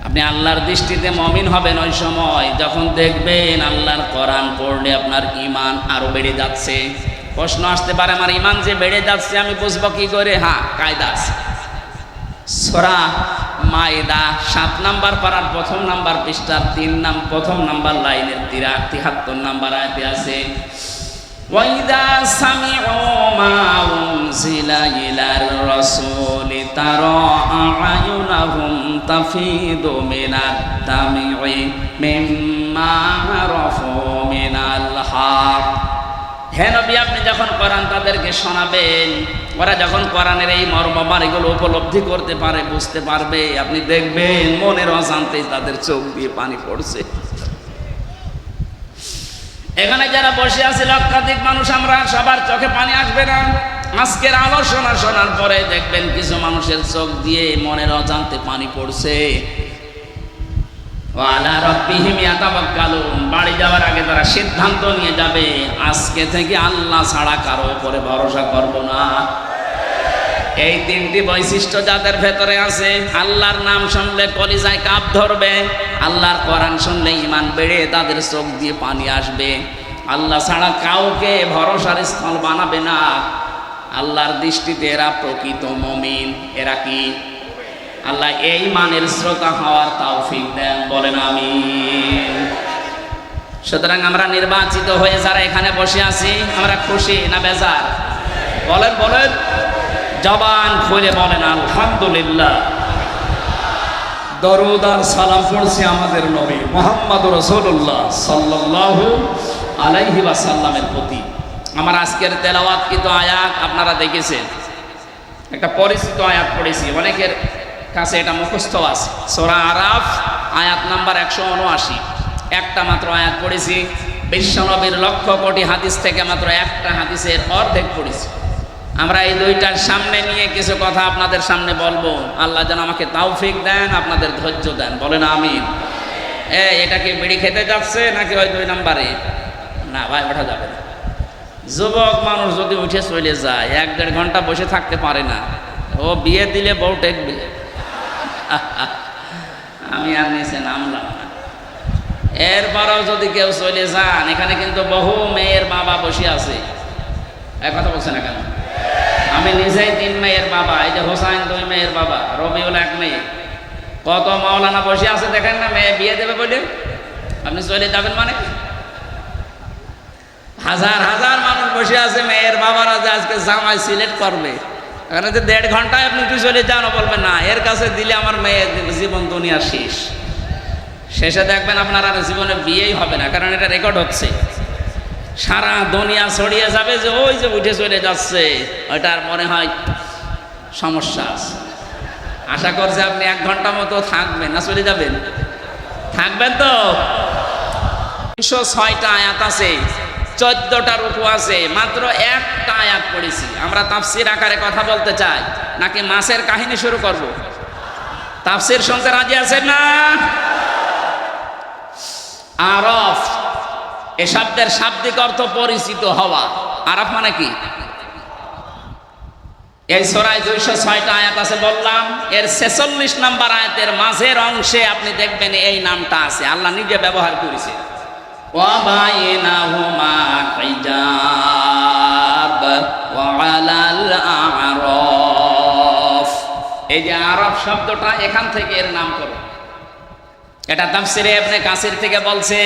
S1: আপনি আল্লাহর দৃষ্টিতে মুমিন হবেন ওই সময় যখন দেখবেন আল্লাহর কোরআন পড়লে আপনার ঈমান আরো বেড়ে যাচ্ছে। প্রশ্ন আসতে পারে, আমার ঈমান যে বেড়ে যাচ্ছে আমি বুঝবো কি করে? হ্যাঁ, কায়দা আছে। সূরা মাইদা ৭ নাম্বার পারার প্রথম নাম্বার পৃষ্ঠার প্রথম নাম্বার লাইনের ৭৩ নাম্বার আয়াতে আছে, ওয়াইদা সামিউ মা উনজিলা ইলার রাসূলি তারা আ'য়ুনাহুম তাফিদু মিনাদ দাম'i মিম্মা আরাফু মিনাল হক। হে নবী, আপনি যখন কোরআন তাদেরকে শোনাবেন, ওরা যখন কোরআনের এই মর্মমান এগুলো উপলব্ধি করতে পারে, বুঝতে পারবে, আপনি দেখবেন মনের অজান্তেই তাদের চোখ দিয়ে পানি পড়ছে। এখানে যারা বসে আছে লক্ষাধিক মানুষ, আমরা সবার চোখে পানি আসবে না। আজকের আলোচনা শোনার পরে দেখবেন কিছু মানুষের চোখ দিয়ে মনের অজান্তে পানি পড়ছে। ওয়ালা রাব্বিহিম ইয়াতাওয়াক্কালুন, বাড়ি যাওয়ার আগে তারা সিদ্ধান্ত নিয়ে যাবে আজকে থেকে আল্লাহ ছাড়া কারো উপরে ভরসা করব না। এই 3টি বৈশিষ্ট্য যাদের ভেতরে আছে, আল্লাহর নাম শুনলে কলিজায় কাঁপ ধরবে, আল্লাহর কোরআন শুনলে ঈমান বেড়ে তাদের চোখ দিয়ে পানি আসবে, আল্লাহ ছাড়া কাউকে ভরসার স্থল বানাবে না। আল্লাহর দৃষ্টিতে এরা প্রকৃত মুমিন। এরা কি? আল্লাহ এই মানের শ্রোতা হওয়ার তৌফিক দেন, বলেন আমিন। সুতরাং আমরা নির্বাচিত হয়ে যারা এখানে বসে আছি, আমরা খুশি না বেজার? বলেন বলেন, জবান খুলে বলেন আলহামদুলিল্লাহ। দরুদ আর সালাম পড়ছি আমাদের নবী মুহাম্মদুর রাসূলুল্লাহ সাল্লাল্লাহু আলাইহি ওয়াসাল্লামের প্রতি। আমার আজকের তেলাওয়াতকৃত আয়াত আপনারা দেখেছেন, একটা পরিচিত আয়াত পড়েছি, অনেকের কাছে এটা মুখস্থ আছে। সূরা আরাফ আয়াত নাম্বার 179, একটা মাত্র আয়াত পড়েছি। বিশ্বনবীর লক্ষ কোটি হাদিস থেকে মাত্র একটা হাদিসের অর্ধেক পড়েছি। আমরা এই দুইটার সামনে নিয়ে কিছু কথা আপনাদের সামনে বলবো। আল্লাহ যেন আমাকে তৌফিক দেন, আপনাদের ধৈর্য দেন, বলেন আমিন। এটা কি বিড়ি খেতে যাচ্ছে নাকি ওই 2 নাম্বারে? না ভাই, ওঠা যাবে না। যুবক মানুষ যদি উঠে চলে যায়, 1-1.5 ঘন্টা বসে থাকতে পারে না। ও বিয়ে দিলে বউ টেকবে। আমি আর নিচে নামলাম না। এরপরেও যদি কেউ চলে যান, এখানে কিন্তু বহু মেয়ের বাবা বসে আছে। এক কথা বলছে না কেন? আমি নিজেই 3 মেয়ের বাবা। এই যে হোসাইন 2 মেয়ের বাবা, রবিউল 1 মেয়ে। কত মাওলানা বসে আছে দেখেন না, মেয়ে বিয়ে দেবে বলে। আপনি চলে যাবেন মানে? হাজার হাজার মানুষ বসে আছে, মেয়ের বাবারা যে আজকে জামাই সিলেক্ট করবে। এখানে যে 1.5 ঘন্টায় আপনি তুই চলে যান, বলবেন না এর কাছে দিলে আমার মেয়ের জীবন দুনিয়া শেষ। শেষে দেখবেন আপনার আর জীবনে বিয়েই হবে না, কারণ এটা রেকর্ড হচ্ছে। সারা দুনিয়া ছড়িয়ে যাবে যে ওই যে উঠে চলে যাচ্ছে, ওইটার মনে হয় সমস্যা আছে। আশা করছে আপনি 1 ঘন্টা মতো থাকবেন, না চলে যাবেন? থাকবেন তো। 306টা আয়াত আছে, 14টা রুকু আছে, মাত্র একটা আয়াত পড়েছি। আমরা তাফসীর আকারে কথা বলতে চাই নাকি মাছের কাহিনী শুরু করব? তাফসীর শুনতে রাজি আছেন না? আরাফ এ শব্দের শাব্দিক অর্থ পরিচিত হওয়া। আরাফ মানে কি? এই সূরায় 206টা আয়াত আছে বললাম, এর 46 নাম্বার আয়াতের মাঝের অংশে আপনি দেখবেন এই নামটা আছে, আল্লাহ নিজে ব্যবহার করেছে। ওয়া বাইনাহুমা হিজাব ওয়া আলাল আরাফ। এই যে আরাফ শব্দটা, এখান থেকে এর নামকরণ। এটা তাফসীরে ইবনে কাসির থেকে বলছে,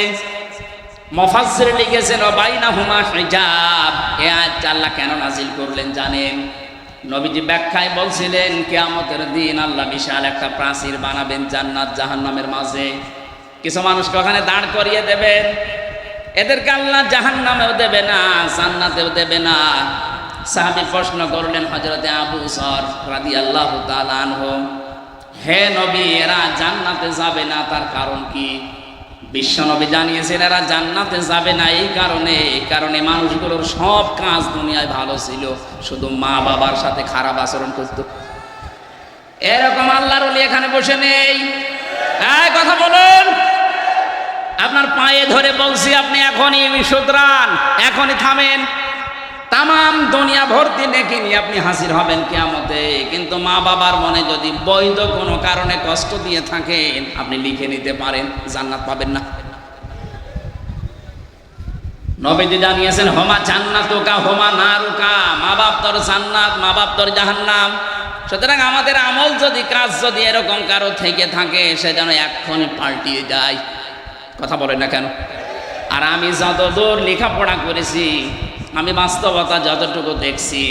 S1: মুফাসসির লিখেছেন ওয়া বাইনাহুমা হিজাব। এই আয়াতটা আল্লাহ কেন নাজিল করলেন জানেন? নবীজি ব্যাখ্যায় বলছিলেন, কিয়ামতের দিন আল্লাহ বিশাল একটা প্রাচীর বানাবেন জান্নাত জাহান্নামের মাঝে। কিছু মানুষকে ওখানে দাঁড় করিয়ে দেবেন, এদেরকে আল্লাহ জাহান্নামেও দেবে না, জান্নাতেও দেবে না। সাহাবী প্রশ্ন করলেন হযরতে আবু যর রাদিয়াল্লাহু তাআলা আনহু, হে নবী, এরা জান্নাতে যাবে না, তার কারণ কি? বিশ্বনবী জানিয়েছেন এরা জান্নাতে যাবে না এই কারণে মানুষগুলোর সব কাজ দুনিয়ায় ভালো ছিল, শুধু মা বাবার সাথে খারাপ আচরণ করত। এরকম আল্লাহর ওলি এখানে বসে নেই? এই কথা বলুন, আপনার পায়ে ধরে বলছি, আপনি এখনই শুধরান, এখনই থামেন। তামাম দুনিয়া ভর্তি নেকি নিয়ে আপনি হাজির হবেন কিয়ামতে। কিন্তু মা বাবার মনে যদি বৈধ কোনো কারণে কষ্ট দিয়ে থাকেন, আপনি লিখে নিতে পারেন, জান্নাত পাবেন না। নবীজি জানিয়েছেন, হোমা জান্নাতুকা হোমা নারুকা, মা বাপ তোর জান্নাত, মা বাপ তোর জাহান্নাম। সুতরাং আমাদের আমল যদি, কাজ যদি এরকম কারো থেকে থাকে, সে যেন এক্ষুনি পাল্টিয়ে যায়। কথা বলেন না কেন? আর আমি যতদূর লেখাপড়া করেছি, আমি বাস্তবতা যতটুকু দেখছি,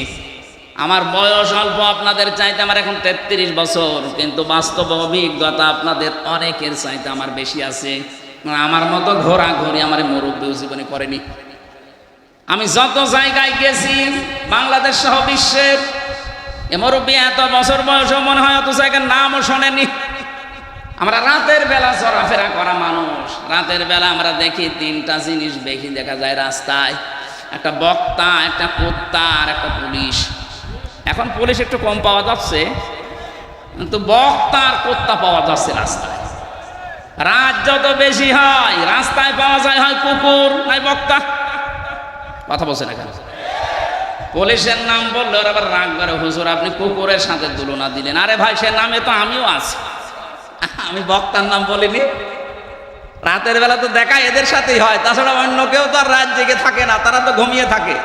S1: আমার বয়স অল্প আপনাদের চাইতে, আমার এখন 33 বছর, কিন্তু বাস্তব অভিজ্ঞতা আপনাদের অনেকের চাইতে আমার বেশি আছে। আমার মতো ঘোরাঘুরি আমার মুরব্বী জীবনে করেনি। আমি যত জায়গায় গেছি, বাংলাদেশ সহ বিশ্বের, এ মুরব্বী এত বছর বয়সও মনে হয় অত জায়গার নামও শোনেনি। আমরা রাতের বেলা চলাফেরা করা মানুষ, রাতের বেলা আমরা দেখি তিনটা জিনিস বেশি দেখা যায় রাস্তায়, একটা বক্তা, একটা কুত্তা আর একটা পুলিশ। এখন পুলিশ একটু কম পাওয়া যাচ্ছে, কিন্তু বক্তা আর কুত্তা পাওয়া যাচ্ছে রাস্তায়। রাত যত বেশি হয়, রাস্তায় পাওয়া যায় হয় কুকুর নাই বক্তা। কথা বলছে না কেন? পুলিশের নাম বললে ওরা আবার রাগ করে, হুজুর আপনি কুকুরের সাথে তুলনা দিলেন। আরে ভাই, সে নামে তো আমিও আছি, আমি বক্তার নাম বলিনি। রাতের বেলা তো দেখা এদের সাথেই হয়, তাছাড়া অন্য কেউ তো আর রাত জেগে থাকে না, তারা তো ঘুমিয়ে থাকে।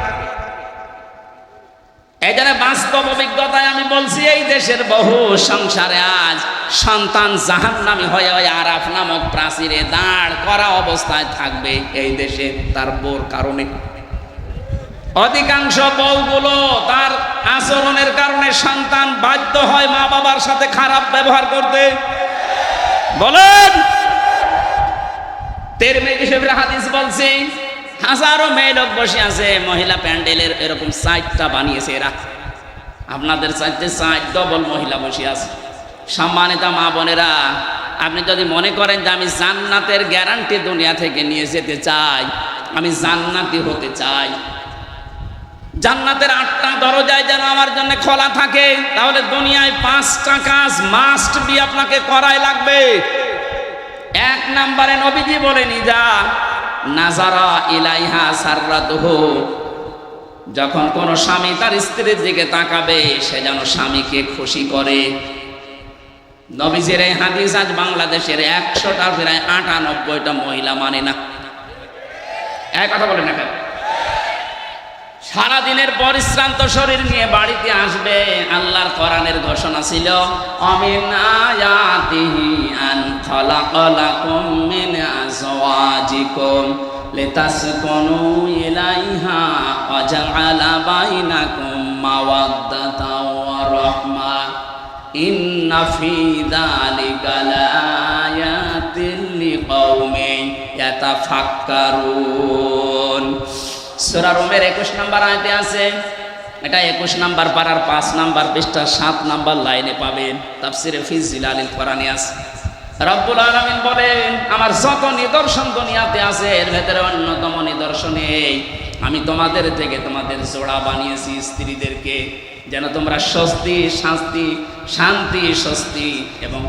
S1: এই জন্য বাস্তব অভিজ্ঞতায় আমি বলছি, এই দেশের বহু সংসারে আজ সন্তান জাহান্নামী হয়ে ওই আরাফ নামক প্রাচীরে দাঁড় করা অবস্থায় থাকবে এই দেশে তার বউর কারণে। অধিকাংশ বউগুলো তার আচরণের কারণে সন্তান বাধ্য হয় মা বাবার সাথে খারাপ ব্যবহার করতে। বলেন, তিরমিজি শরীফের হাদিস বলছি, হাজারো মেয়ে লোক বসে আছে, মহিলা প্যান্ডেলের এরকম 4টা বানিয়েছে এরা, আপনাদের চাইতে 4 ডবল মহিলা বসে আছে। সম্মানিত মা বোনেরা, আপনি যদি মনে করেন যে আমি জান্নাতের গ্যারান্টি দুনিয়া থেকে নিয়ে যেতে চাই, আমি জান্নাতি হতে চাই, জান্নাতের 8টা দরজায় যেন আমার জন্য খোলা থাকে, তাহলে দুনিয়ায় 5টা কাজ মাস্ট বি আপনাকে করাই লাগবে। 1 নম্বরে নবীজি বলেনি, যা নাজারা ইলাইহা সাররাতুহু, যখন কোন স্বামী তার স্ত্রীর দিকে তাকাবে, সে যেন স্বামীকে খুশি করে। নবীজির এই হাদিস আজ বাংলাদেশের 100টা প্রায় 98টা মহিলা মানে না। এক কথা বলেন না কেন? সারাদিনের পরিশ্রান্ত শরীর নিয়ে বাড়িতে আসবে, আল্লাহর কোরআনের ঘোষণা ছিল, আমিন আয়াতিহি আন খালাকালাকুম মিন আজওয়াজিকুম লিতাসকুনু ইলাইহা ওয়া জাআলা বাইনাকুম মাওয়াদ্দাতাও ওয়া রাহমা ইন্না ফী যালিকা লাআয়াতিন লিকাওমিন ইয়াতাফাক্কারুন। সূরা রুমের 21 নম্বর আয়াতে আছে, এটা 21 নম্বর পারার 5 নম্বর পৃষ্ঠা 7 নম্বর লাইনে পাবেন, তাফসিরে ফি জিলালিল কোরআনে আছে। রব্বুল আলামিন বলেন, আমার যত নিদর্শন দুনিয়াতে আছে, এর ভেতরে অন্যতম নিদর্শন এই, আমি তোমাদের থেকে তোমাদের জোড়া বানিয়েছি স্ত্রীদেরকে, যেন তোমরা শান্তি স্বস্তি এবং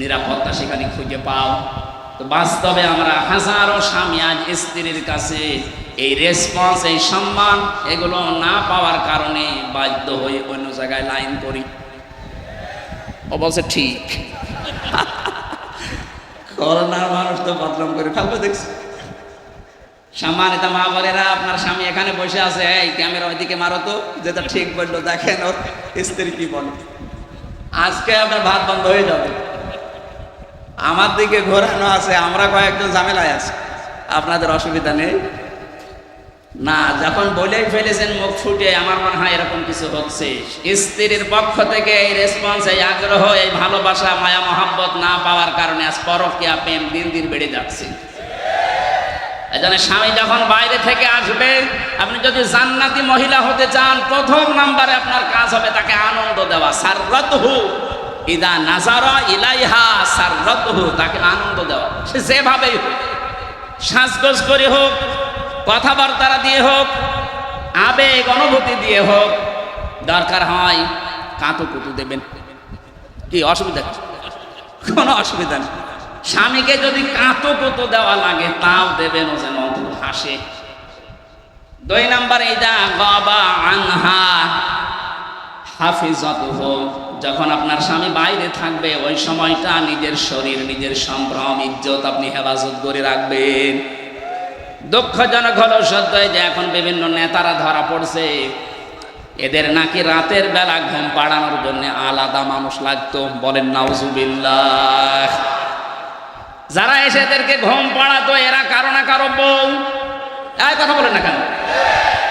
S1: নিরাপত্তা সেখানে খুঁজে পাও। তো বাস্তবে আমরা হাজারো স্বামী আজ স্ত্রীর কাছে এই রেসপন্স, এই সম্মান এগুলো না পাওয়ার কারণে বাধ্য হয়ে অন্য জায়গায় লাইন করি। ও বলছে ঠিক, করোনার মানুষ তো বদনাম করে ফেলবে দেখছি। সম্মানিত মা বোনেরা, আপনার স্বামী এখানে বসে আছে, এই ক্যামেরা ওইদিকে মারো তো, যেটা ঠিক বললো, দেখেন ওর স্ত্রী কি বলে। আজকে আপনার ভাত বন্ধ হয়ে যাবে। আমার দিকে ঘোরানো আছে, আমরা কয়েকজন ঝামেলায় আছি, আপনাদের অসুবিধা নেই না। যখন বলেই ফেলেছেন মুখ ফুটে, আমার মনে হয় এরকম কিছু হচ্ছে। স্ত্রীর পক্ষ থেকে এই রেসপন্স, এই আগ্রহ, এই ভালোবাসা, মায়া মহাব্বত না পাওয়ার কারণে আজ পরকীয়া প্রেম দিন দিন বেড়ে যাচ্ছে। এজন্য স্বামী যখন বাইরে থেকে আসবে, আপনি যদি জান্নাতি মহিলা হতে চান, প্রথম নম্বরে আপনার কাজ হবে তাকে আনন্দ দেওয়া। সাররাতুহু ইদা নাজারা ইলাইহা সাররাতুহু, তাকে আনন্দ দেওয়া। সে যেভাবেই হোক, সাজগোজ করে হোক, কথাবার্তা দিয়ে হোক, আবেগ অনুভূতি দিয়ে হোক, দরকার হয় কাতুকুতু দেবেন, কি অসুবিধা? কোনো অসুবিধা নেই। স্বামীকে যদি কাঁতো কতো দেওয়া লাগে তাও দেবেন, ও যেন হাসে। 2 নাম্বার ইদা গাবা আনহা হাফিজাতুহু, যখন আপনার স্বামী বাইরে থাকবে ওই সময়টা নিজের শরীর, নিজের সম্ভ্রম, ইজ্জত আপনি হেফাজত করে রাখবেন। দুঃখজনক হলো সত্যই যে এখন বিভিন্ন নেতারা ধরা পড়ছে, এদের নাকি রাতের বেলা ঘুম পাড়ানোর জন্য আলাদা মানুষ লাগতো। বলেন নাউজুবিল্লাহ। যারা এসে এদেরকে ঘুম পাড়াতো এরা কারো না কারো বউ। এই কথা বলেন না কেন?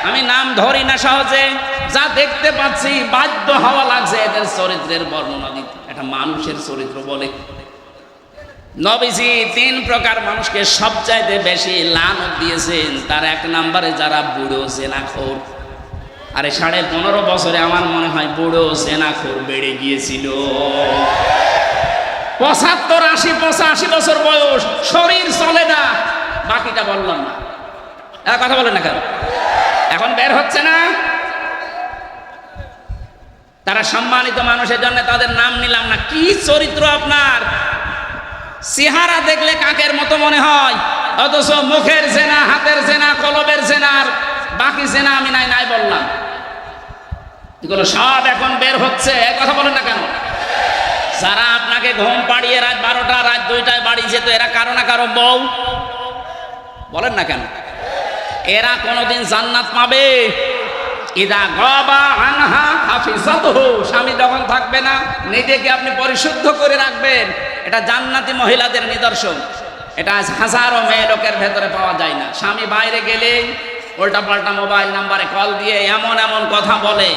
S1: আমি নাম ধরি না সহজে, যা দেখতে পাচ্ছি বাধ্য হওয়া লাগছে এদের চরিত্রের বর্ণনা দিতে। এটা মানুষের চরিত্র বলে। নবীজি 3 প্রকার মানুষকে সবচাইতে বেশি লানত দিয়েছেন। তার 1 নম্বরে যারা বুড়ো জেনাখোর। আরে 15.5 বছরে আমার মনে হয় বুড়ো জেনাখোর বেড়ে গিয়েছিল। 75, 80, 85 বছর বয়স, শরীর চলে না, বাকিটা বললাম না। কথা বলেন না কেন? এখন বের হচ্ছে না। তারা সম্মানিত মানুষের জন্য তাদের নাম নিলাম না। কি চরিত্র আপনার! চেহারা দেখলে কাকের মতো মনে হয়, অথচ মুখের জেনা, হাতের জেনা, কলবের জেনার বাকি জেনা আমি নাই বললাম। এগুলো সব এখন বের হচ্ছে। কথা বলেন না কেন? যারা আপনাকে ঘুম পাড়িয়ে রাত 12টা, রাত 2টায় বাড়ি যেত, এরা কারো না কারো বউ। বলেন না কেন? এরা কোনোদিন জান্নাত পাবে? ইদা গাবা আনহা হাফিজাতুহু, স্বামী যখন থাকবে না নিজেকে আপনি পরিশুদ্ধ করে রাখবেন। এটা জান্নাতি মহিলাদের নিদর্শন। এটা হাজারো মেয়ে লোকের ভেতরে পাওয়া যায় না। স্বামী বাইরে গেলেই উল্টা পাল্টা মোবাইল নাম্বারে কল দিয়ে এমন এমন কথা বলে,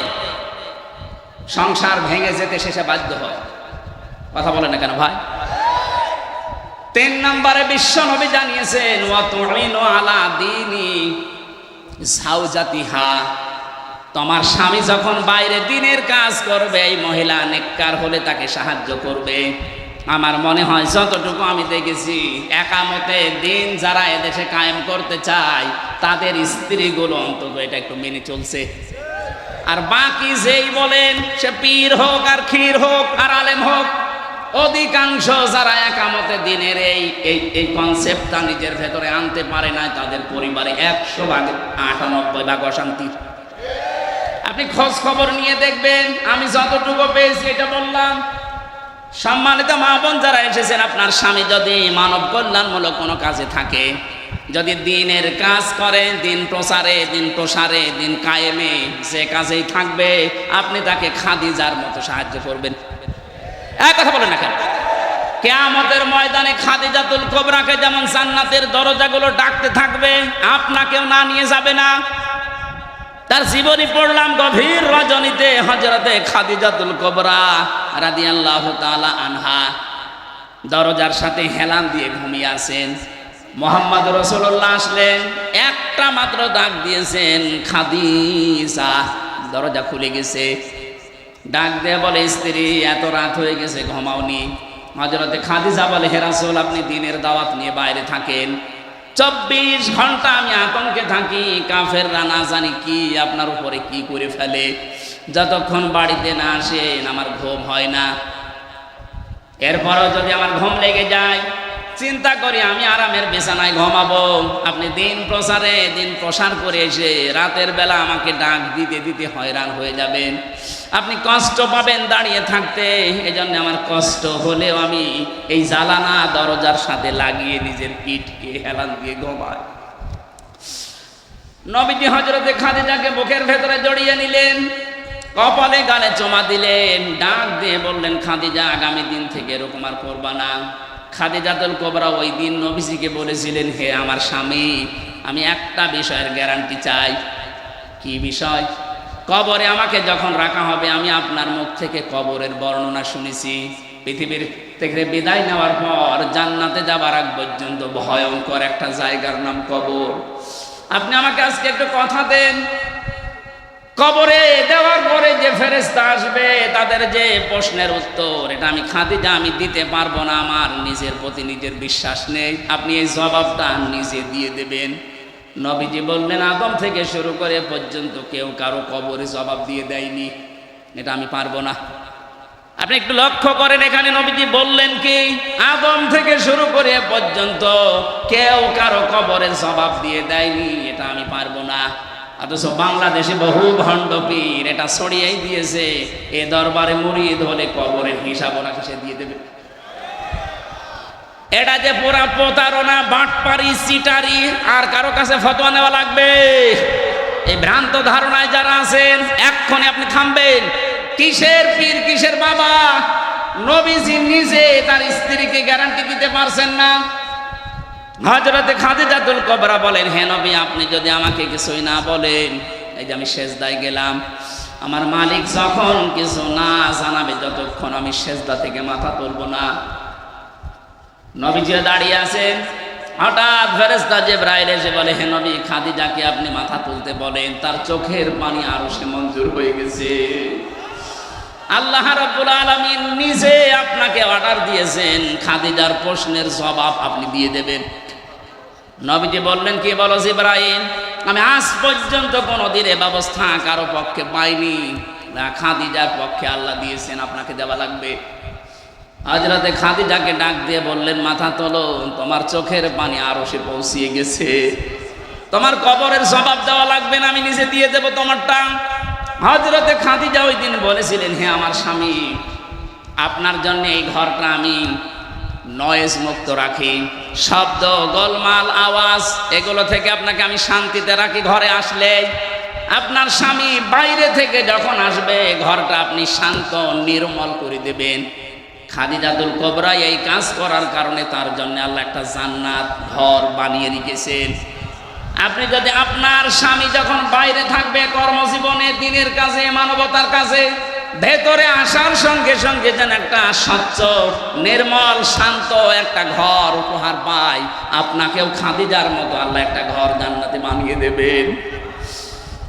S1: সংসার ভেঙে যেতে শেষে বাধ্য হয়। কথা বলে না কেন ভাই? 3 নম্বরে বিশ্ব নবী জানিয়েছেন ওয়া তুইনু আলা দীনি যাওজাতিহা, তোমার স্বামী যখন বাইরে দিনের কাজ করবে, এই মহিলা নেককার হলে তাকে সাহায্য করবে। আমার মনে হয় যতটুকু আমি দেখেছি, একামতে দিন যারা এদেশে কায়েম করতে চায় তাদের স্ত্রীগুলো অন্তত এটা একটু মেনে চলছে। আর বাকি যেই বলেন, সে পীর হোক আর ক্ষীর হোক আর আলেম হোক, অধিকাংশ যারা একামতে দিনের এই কনসেপ্টটা নিজের ভেতরে আনতে পারে না, তাদের পরিবারে 100 ভাগে 98 ভাগ অশান্তি। আপনি খোঁজ খবর নিয়ে দেখবেন। আমি যতটুকু পেয়েছি এটা বললাম। সম্মানিত মা বোন যারা এসেছেন, আপনার স্বামী যদি মানব কল্যাণমূলক কোনো কাজে থাকে, যদি দিনের কাজ করে, দিন প্রসারে, দিন কায়েমে, যে কাজেই থাকবে, আপনি তাকে খাদিজার মতো সাহায্য করবেন। কথা বলেন না কেন? কিয়ামতের ময়দানে খাদিজাতুল কুবরাকে যেমন জান্নাতের দরজাগুলো ডাকতে থাকবে, আপনাকেও না নিয়ে যাবে না। তার জীবনী পড়লাম গভীর রজনীতে, হযরতে খাদিজাতুল কুবরা রাদিয়াল্লাহু তাআলা আনহা দরজার সাথে হেলান দিয়ে ঘুমিয়ে আছেন। মুহাম্মদ রাসূলুল্লাহ আসলেন, একটা মাত্র ডাক দিয়েছেন, খাদিজা। দরজা খুলে গেছে। ডাক দিয়ে বলে, স্ত্রী এত রাত হয়ে গেছে, ঘুমাওনি? হযরতে খাদিজা বলে, হে রাসূল, আপনি দিনের দাওয়াত নিয়ে বাইরে থাকেন, 24 ঘন্টা আমি আতঙ্কে থাকি, কাফেররা না জানি কি আপনার উপরে কি করে ফেলে। যতক্ষণ বাড়িতে না আসেন আমার ঘুম হয় না। এরপরও যদি আমার ঘুম লেগে যায়, চিন্তা করি আমি আরামের বিছানায় ঘুমাবো। আপনি দিন প্রসার করে এসে রাতের বেলা আমাকে ডাক দিতে দিতে হয়রান হয়ে যাবেন, আপনি কষ্ট পাবেন দাঁড়িয়ে থাকতে। এজন্য আমার কষ্ট হলেও আমি এই জ্বালানা দরজার সাথে লাগিয়ে নিজের পিঠকে হেলান দিয়ে ঘুমাই। নবীজি হযরতে খাদিজাকে বুকের ভেতরে জড়িয়ে নিলেন, কপালে গালে চুমা দিলেন, ডাক দিয়ে বললেন, খাদিজা, আগামী দিন থেকে এরকম আর করবা না। খাদিজাতুল কুবরা ওই দিন নবীজিকে বলেছিলেন, হে আমার স্বামী, আমি একটা বিষয়ের গ্যারান্টি চাই। কি বিষয়? কবরে আমাকে যখন রাখা হবে, আমি আপনার মুখ থেকে কবরের বর্ণনা শুনেছি। পৃথিবীর থেকে বিদায় নেওয়ার পর জান্নাতে যাবার আগ পর্যন্ত ভয়ঙ্কর একটা জায়গার নাম কবর। আপনি আমাকে আজকে একটু কথা দেন, কবরে দেওয়ার পরে যে ফেরেশতা আসবে তাদের যে প্রশ্নের উত্তর, এটা আমি খাদিজা আমি দিতে পারবো না, আমার নিজের প্রতি নিজের বিশ্বাস নেই, আপনি এই জবাবটা নিজে দিয়ে দেবেন। নবীজি বললেন, আদম থেকে শুরু করে পর্যন্ত কেউ কারো কবরে জবাব দিয়ে দেয়নি, এটা আমি পারবো না। আপনি একটু লক্ষ্য করেন, এখানে নবীজি বললেন কি, আদম থেকে শুরু করে পর্যন্ত কেউ কারো কবরের জবাব দিয়ে দেয়নি, এটা আমি পারবো না। অথচ বাংলাদেশে বহু ভণ্ড পীর এটা ছড়িয়েই দিয়েছে, এ দরবারে মুরিদ হলে কবরের হিসাব ওনাকে সে দিয়ে দেবে। এটা যে পুরা প্রতারণা, বাটপারি, চিটারি, আর কারো কাছে ফতোয়া নেওয়া লাগবে? এই ভ্রান্ত ধারণায় যারা আছেন এক্ষণে আপনি থামবেন। কিসের পীর, কিসের বাবা? নবীজি নিজে তার স্ত্রীকে গ্যারান্টি দিতে পারছেন না। হযরতে খাদিজাতুল কুবরা বলেন, হে নবী, আপনি যদি আমাকে কিছুই না বলেন, এই যে আমি সেজদায় গেলাম, আমার মালিক যখন কিছু না জানাবে যতক্ষণ আমি সেজদা থেকে মাথা তুলব না। নবীজি দাঁড়িয়ে আছেন, হঠাৎ ফেরেশতা জিবরাইল এসে বলে, হে নবী, খাদিজাকে আপনি মাথা তুলতে বলেন, তার চোখের পানি আরশে মঞ্জুর হয়ে গেছে। আল্লাহ রাব্বুল আলামিন নিজে আপনাকে অর্ডার দিয়েছেন, খাদিজার প্রশ্নের জবাব আপনি দিয়ে দেবেন। নবীজি বললেন, কি বলো জিবরাইল? আমি আজ পর্যন্ত কোনোদিন এ ব্যবস্থা কারো পক্ষে পাইনি, না খাদিজার পক্ষে আল্লাহ দিয়েছেন, আপনাকে দেওয়া লাগবে। হযরতে খাদিজাকে ডাক দিয়ে বললেন, মাথা তোলো, তোমার চোখের পানি আরশে পৌঁছিয়ে গেছে, তোমার কবরের জবাব দেওয়া লাগবে না, আমি নিজে দিয়ে দেব তোমারটা। হযরতে খাদিজা ওই দিন বলেছিলেন, হে আমার স্বামী, আপনার জন্য এই ঘরটা আমি নয়েজ মুক্ত রাখি, শব্দ, গোলমাল, আওয়াজ এগুলো থেকে আপনাকে আমি শান্তিতে রাখি। ঘরে আসলে আপনার স্বামী বাইরে থেকে যখন আসবে, ঘরটা আপনি শান্ত নির্মল করে দেবেন। খাদিজাতুল কুবরা এই কাজ করার কারণে তার জন্য আল্লাহ একটা জান্নাত ঘর বানিয়ে রেখেছেন। আপনি যদি আপনার স্বামী যখন বাইরে থাকবে কর্মজীবনে, দিনের কাজে, মানবতার কাজে, ভেতরে আসার সঙ্গে সঙ্গে যেন একটা স্বচ্ছ, নির্মল, শান্ত একটা ঘর উপহার পায়, আপনাকেও খাদিজার মতো আল্লাহ একটা ঘর জান্নাতে বানিয়ে দেবেন।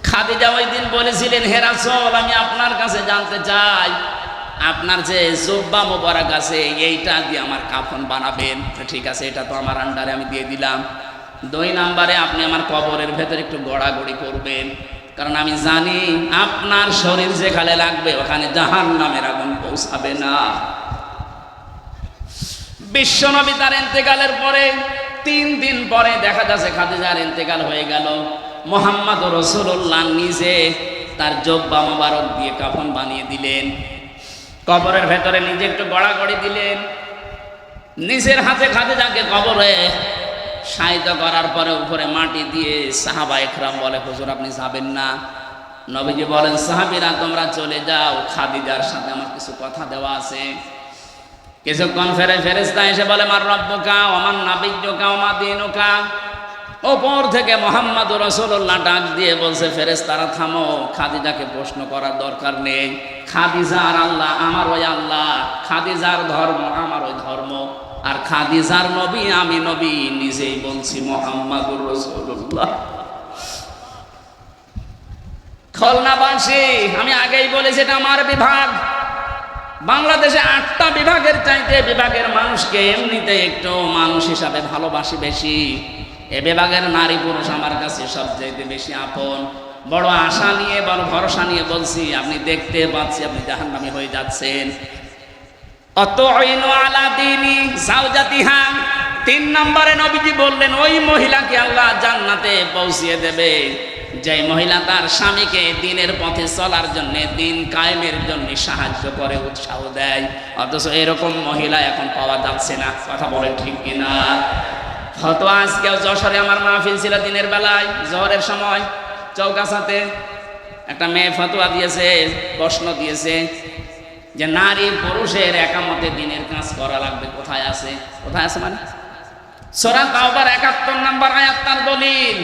S1: খাদিজা ওই দিন বলেছিলেন, হে রাসূল, আমি আপনার কাছে জানতে চাই, আপনার যে জুব্বা মোবারক আছে এইটা দিয়ে আমার কাফন বানাবেন। ঠিক আছে, এটা তো আমার আন্ডারে, আমি দিয়ে দিলাম। 2 নম্বরে আপনি আমার কবরের ভেতরে একটু গড়াগড়ি করবেন, কারণ আমি জানি আপনার শরীর যেখানে লাগবে ওখানে জাহান্নামের আগুন পৌঁছাবে না। বিশ্বনবী তার ইন্তেকালের পরে 3 দিন পরে দেখা যাচ্ছে খাদিজার ইন্তেকাল হয়ে গেল। মুহাম্মদ রাসূলুল্লাহ নিজে তার জুব্বা মোবারক দিয়ে কাফন বানিয়ে দিলেন, কবরের ভেতরে নিজে একটু গড়াগড়ি দিলেন, নিজের হাতে খাদিজাকে কবরে শায়িত করার পরে উপরে মাটি দিয়ে সাহাবা একরাম বলে, হুজুর আপনি যাবেন না? নবীজি বলেন, সাহাবীরা তোমরা চলে যাও, খাদিজার সাথে আমার কিছু কথা দেওয়া আছে। কিছুক্ষণ ফেরেশতা এসে বলে, মার রব্বুকা ওয়া মান নাবিয়্যুকা ওয়া মা দীনুকা। ওপর থেকে মুহাম্মদুর রাসূলুল্লাহ ডাক দিয়ে বলছে, ফেরেশতারা থামো, খাদিজাকে প্রশ্ন করার দরকার নেই। খাদিজার আল্লাহ আমার ওই আল্লাহ, খাদিজার ধর্ম আমার ওই ধর্ম, আর খাদিজার নবী আমি নবী, নিজেই বলছি মুহাম্মদুর রাসূলুল্লাহ। খুলনাবাসী, আমি আগেই বলেছি এটা আমার বিভাগ। বাংলাদেশে 8টা বিভাগের চাইতে বিভাগের মানুষকে এমনিতে একটু মানুষ হিসাবে ভালোবাসি বেশি। এ বিভাগের নারী পুরুষ আমার কাছে সবচাইতে বেশি আপন। বড় আশা নিয়ে, বড় ভরসা নিয়ে বলছি, আপনি দেখতে পাচ্ছি আপনি জাহান্নামী হয়ে যাচ্ছেন। অতঈনু আলা দীনি যাওজাতিহা। 3 নম্বরে নবীজি বললেন, ওই মহিলাকে আল্লাহ জান্নাতে পৌঁছিয়ে দেবে যে মহিলা তার স্বামীকে দিনের পথে চলার জন্য, দিন কায়েমের জন্য সাহায্য করে, উৎসাহ দেয়। অথচ এরকম মহিলা এখন পাওয়া যাচ্ছে না। কথা বলেন ঠিক কিনা? হয়তো আজকেও যশোরে আমার মাহফিল ছিল দিনের বেলায়, জোহরের সময় চৌকাছাতে একটা মেয়ে ফতোয়া দিয়েছে, প্রশ্ন দিয়েছে যে নারী পুরুষের একামতে দিনের কাজ করা লাগবে। কোথায় আছে? কোথায় আছে মানে সূরা তাওবার 71 নম্বর আয়াত তার দলিল।